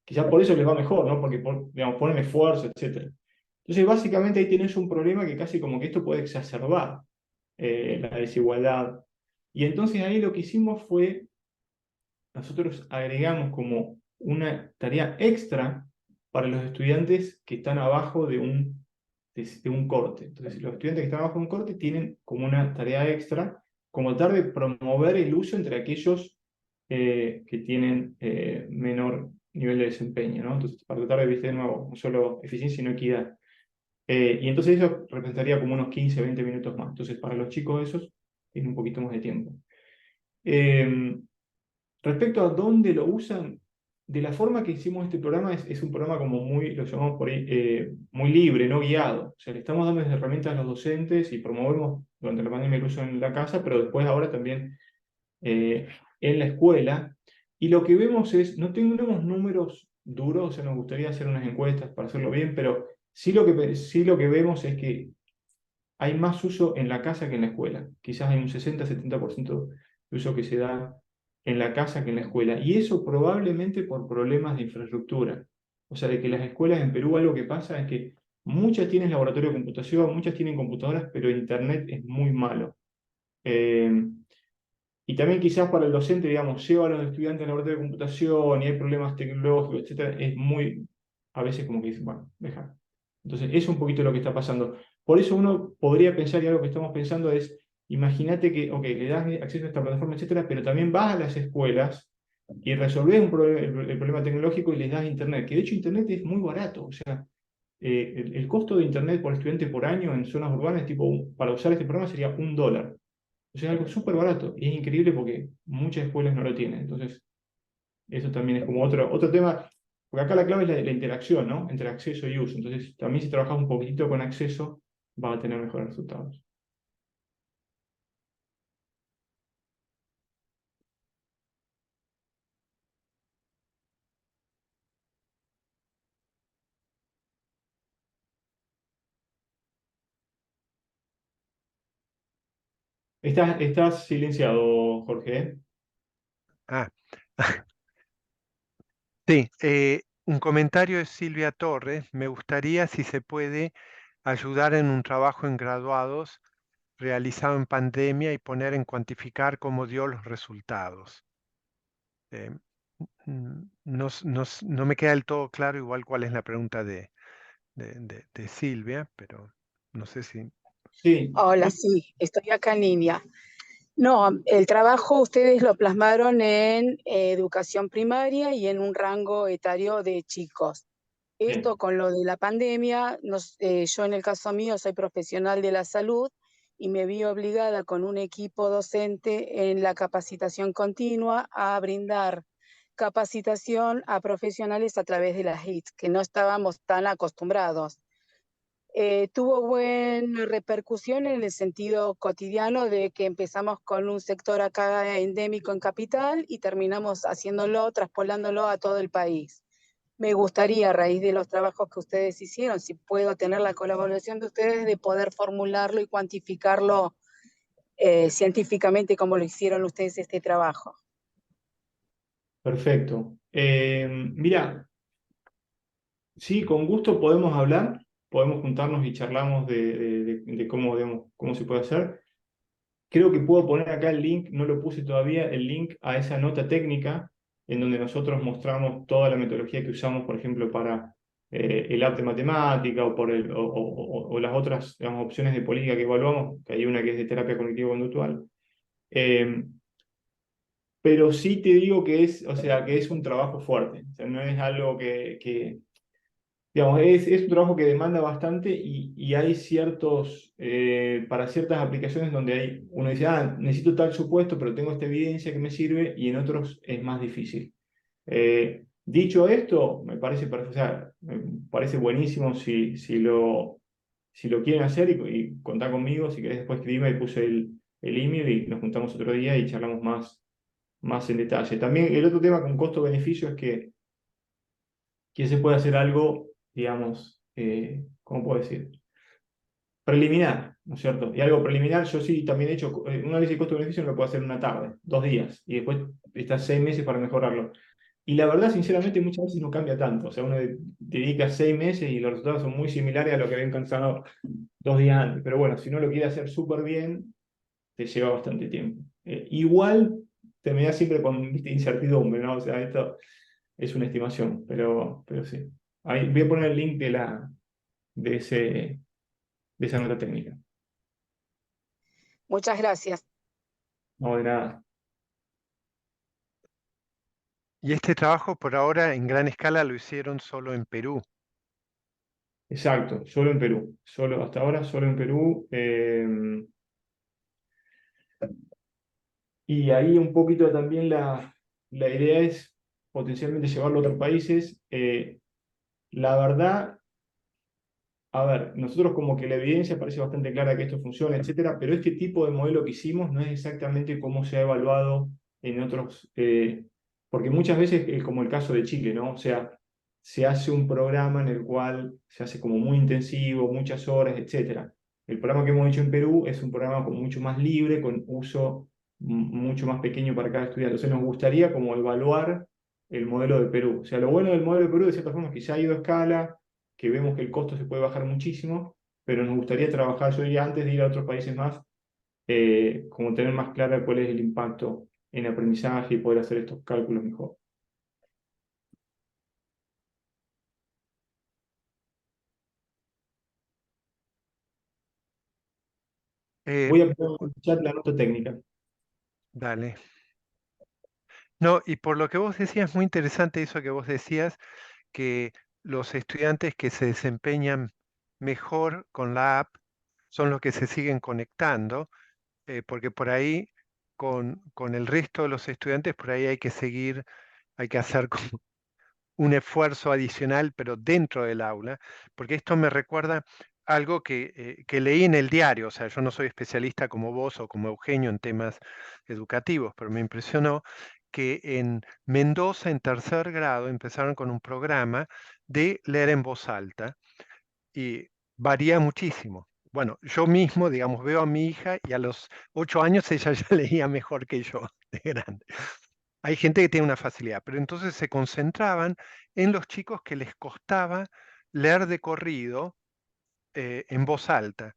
Quizás por eso les va mejor, ¿no? Porque, digamos, ponen esfuerzo, etc. Entonces, básicamente ahí tenés un problema que casi como que esto puede exacerbar la desigualdad. Y entonces ahí lo que hicimos fue, nosotros agregamos como una tarea extra para los estudiantes que están abajo de un corte. Entonces, los estudiantes que están abajo de un corte tienen como una tarea extra, como tratar de promover el uso entre aquellos que tienen menor nivel de desempeño, ¿no? Entonces, para tratar de viste de nuevo, no solo eficiencia, sino equidad. Y entonces eso representaría como unos 15, 20 minutos más. Entonces, para los chicos esos, tienen un poquito más de tiempo. Eh, Respecto a dónde lo usan, de la forma que hicimos este programa, es un programa como muy, lo llamamos por ahí, muy libre, no guiado. O sea, le estamos dando herramientas a los docentes y promovemos durante la pandemia el uso en la casa, pero después ahora también en la escuela. Y lo que vemos es, no tenemos números duros, o sea, nos gustaría hacer unas encuestas para hacerlo bien, pero sí lo que vemos es que hay más uso en la casa que en la escuela. Quizás hay un 60-70% de uso que se da en la casa que en la escuela. Y eso probablemente por problemas de infraestructura. O sea, de que las escuelas en Perú algo que pasa es que muchas tienen laboratorio de computación, muchas tienen computadoras, pero Internet es muy malo. Eh, y también quizás para el docente, digamos, lleva a los estudiantes al laboratorio de computación y hay problemas tecnológicos, etcétera, es muy, a veces como que dice, bueno, deja. Entonces, eso es un poquito lo que está pasando. Por eso uno podría pensar, y algo que estamos pensando es, imagínate que, ok, le das acceso a esta plataforma, etcétera, pero también vas a las escuelas y resolvés el problema tecnológico y les das internet, que de hecho internet es muy barato, o sea, el costo de internet por estudiante por año en zonas urbanas, tipo, para usar este programa sería $1. O sea, algo súper barato. Y es increíble porque muchas escuelas no lo tienen. Entonces, eso también es como otro tema. Porque acá la clave es la interacción, ¿no? Entre acceso y uso. Entonces, también si trabajas un poquitito con acceso, vas a tener mejores resultados. Estás silenciado, Jorge, ¿eh? Ah, sí, un comentario de Silvia Torres. Me gustaría, si se puede, ayudar en un trabajo en graduados realizado en pandemia y poner en cuantificar cómo dio los resultados. Eh, no me queda del todo claro igual cuál es la pregunta de Silvia, pero no sé si... Sí, Hola, sí, estoy acá en línea. No, el trabajo ustedes lo plasmaron en educación primaria y en un rango etario de chicos. bien. Esto con lo de la pandemia, yo en el caso mío soy profesional de la salud y me vi obligada con un equipo docente en la capacitación continua a brindar capacitación a profesionales a través de las HITS, que no estábamos tan acostumbrados. Tuvo buena repercusión en el sentido cotidiano de que empezamos con un sector acá endémico en Capital y terminamos haciéndolo, traspolándolo a todo el país. Me gustaría, a raíz de los trabajos que ustedes hicieron, si puedo tener la colaboración de ustedes, de poder formularlo y cuantificarlo científicamente como lo hicieron ustedes este trabajo. Perfecto. Mira, sí, con gusto podemos hablar, podemos juntarnos y charlamos de cómo, digamos, cómo se puede hacer. Creo que puedo poner acá el link, no lo puse todavía, el link a esa nota técnica en donde nosotros mostramos toda la metodología que usamos, por ejemplo, para el app de matemática o las otras, digamos, opciones de política que evaluamos, que hay una que es de terapia cognitivo-conductual. Pero sí te digo que es, o sea, que es un trabajo fuerte, o sea, no es algo que digamos, es un trabajo que demanda bastante y hay ciertos, para ciertas aplicaciones donde uno dice, ah, necesito tal supuesto, pero tengo esta evidencia que me sirve, y en otros es más difícil. Dicho esto, me parece, o sea, me parece buenísimo si lo quieren hacer y contar conmigo. Si querés, después escribime y puse el email y nos juntamos otro día y charlamos más en detalle. También el otro tema con costo-beneficio es que se puede hacer algo, digamos, ¿cómo puedo decir? Preliminar, ¿no es cierto? Y algo preliminar, yo sí también he hecho un análisis de costo-beneficio, no lo puedo hacer en una tarde, 2 días, y después estás 6 meses para mejorarlo. Y la verdad, sinceramente, muchas veces no cambia tanto. O sea, uno dedica 6 meses y los resultados son muy similares a lo que habían alcanzado 2 días antes. Pero bueno, si uno lo quiere hacer súper bien, te lleva bastante tiempo. Igual termina siempre con, ¿viste?, incertidumbre, ¿no? O sea, esto es una estimación, pero sí. Ahí voy a poner el link de, ese, de esa nota técnica. Muchas gracias. No, de nada. Y este trabajo por ahora en gran escala lo hicieron solo en Perú. Exacto, solo en Perú. Hasta ahora solo en Perú. Y ahí un poquito también la idea es potencialmente llevarlo a otros países. La verdad, a ver, nosotros como que la evidencia parece bastante clara que esto funciona, etcétera, pero este tipo de modelo que hicimos no es exactamente cómo se ha evaluado en otros, porque muchas veces, como el caso de Chile, ¿no? O sea, se hace un programa en el cual se hace como muy intensivo, muchas horas, etcétera. El programa que hemos hecho en Perú es un programa como mucho más libre, con uso mucho más pequeño para cada estudiante. Entonces nos gustaría como evaluar el modelo de Perú. O sea, lo bueno del modelo de Perú, de cierta forma, es que ya ha ido a escala, que vemos que el costo se puede bajar muchísimo, pero nos gustaría trabajar, yo diría, antes de ir a otros países más, como tener más clara cuál es el impacto en aprendizaje y poder hacer estos cálculos mejor. Eh, Voy a poner en el chat la nota técnica. Dale. No, y por lo que vos decías, muy interesante eso que vos decías, que los estudiantes que se desempeñan mejor con la app son los que se siguen conectando, porque por ahí con el resto de los estudiantes, por ahí hay que seguir, hay que hacer como un esfuerzo adicional, pero dentro del aula, porque esto me recuerda algo que leí en el diario. O sea, yo no soy especialista como vos o como Eugenio en temas educativos, pero me impresionó que en Mendoza, en tercer grado, empezaron con un programa de leer en voz alta y varía muchísimo. bueno, yo mismo, digamos, veo a mi hija y a los 8 años ella ya leía mejor que yo, de grande. Hay gente que tiene una facilidad, pero entonces se concentraban en los chicos que les costaba leer de corrido en voz alta.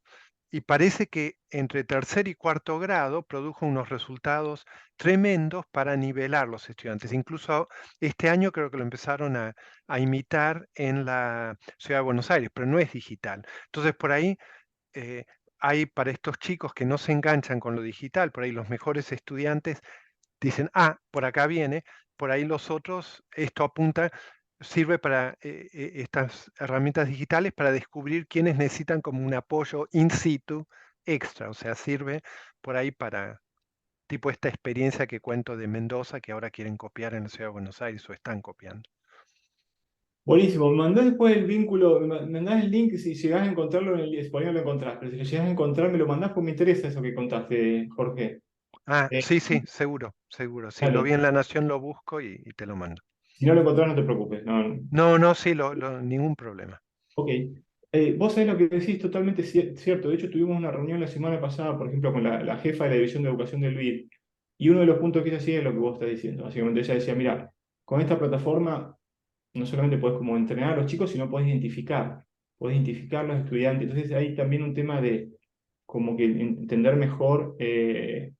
Y parece que entre tercer y cuarto grado produjo unos resultados tremendos para nivelar los estudiantes. Incluso este año creo que lo empezaron a imitar en la Ciudad de Buenos Aires, pero no es digital. Entonces por ahí eh, hay para estos chicos que no se enganchan con lo digital, por ahí los mejores estudiantes dicen, ah, por acá viene, por ahí los otros, esto apunta, sirve para estas herramientas digitales para descubrir quiénes necesitan como un apoyo in situ extra, o sea, sirve por ahí para tipo esta experiencia que cuento de Mendoza que ahora quieren copiar en la Ciudad de Buenos Aires o están copiando. Buenísimo, me mandás después el vínculo, me mandás el link si llegás a encontrarlo en el por ahí no lo encontrás, pero si lo llegás a encontrar me lo mandás porque me interesa eso que contaste, Jorge. Ah, Eh, sí, sí, seguro, seguro. Si lo Dale, vi en La Nación lo busco y te lo mando. si no lo encontrás no te preocupes, no, No, no, sí, ningún problema. ok. Vos sabés lo que decís, totalmente cierto. De hecho, tuvimos una reunión la semana pasada, por ejemplo, con la jefa de la División de Educación del BID, y uno de los puntos que ella hacía es lo que vos estás diciendo. Básicamente, ella decía, mira, con esta plataforma no solamente podés como entrenar a los chicos, sino podés identificar a los estudiantes. Entonces, hay también un tema de como que entender mejor quién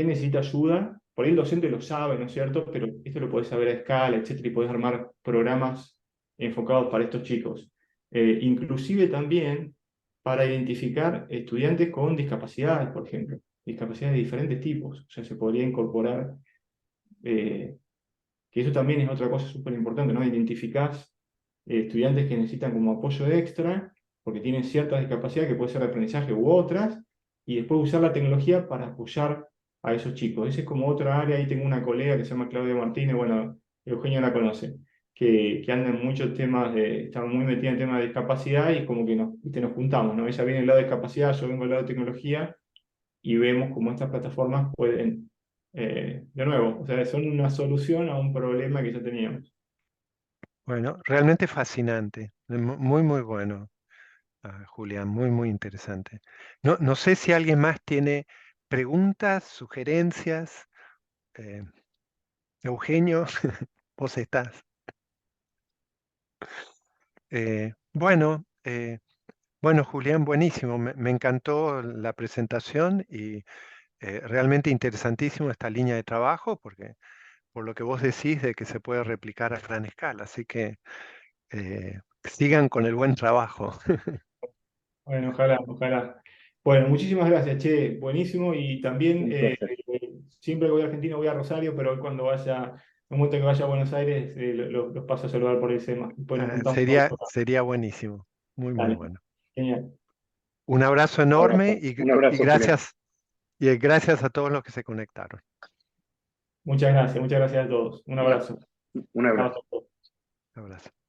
necesita ayuda. Por ahí el docente lo sabe, ¿no es cierto? Pero esto lo podés saber a escala, etcétera, y podés armar programas enfocados para estos chicos. Inclusive también para identificar estudiantes con discapacidades, por ejemplo, discapacidades de diferentes tipos. O sea, se podría incorporar, que eso también es otra cosa súper importante, ¿no? Identificás estudiantes que necesitan como apoyo extra, porque tienen ciertas discapacidades que puede ser de aprendizaje u otras, y después usar la tecnología para apoyar a esos chicos. Esa es como otra área, ahí tengo una colega que se llama Claudia Martínez, bueno, Eugenio la conoce, que anda en muchos temas, está muy metida en temas de discapacidad y como que nos juntamos, ¿no? Ella viene del lado de discapacidad, yo vengo del lado de tecnología y vemos cómo estas plataformas pueden, de nuevo, o sea, son una solución a un problema que ya teníamos. Bueno, realmente fascinante, muy, muy bueno. Julián, muy, muy interesante. No, no sé si alguien más tiene preguntas, sugerencias. eh, Eugenio, vos estás. Bueno, bueno, Julián, buenísimo. Me encantó la presentación y realmente interesantísimo esta línea de trabajo, porque por lo que vos decís de que se puede replicar a gran escala. Así que sigan con el buen trabajo. Bueno, ojalá, ojalá. Bueno, muchísimas gracias, che, buenísimo. Y también, Un placer. siempre que voy a Argentina voy a Rosario, pero hoy cuando vaya, en un momento que vaya a Buenos Aires, los paso a saludar por el SEMA. Después nos juntamos. Sería buenísimo. Muy, muy Dale, bueno. genial. Un abrazo Un enorme abrazo. Un abrazo, Julián. y gracias a todos los que se conectaron. Muchas gracias a todos. Un abrazo. Un abrazo. Chao a todos. Un abrazo.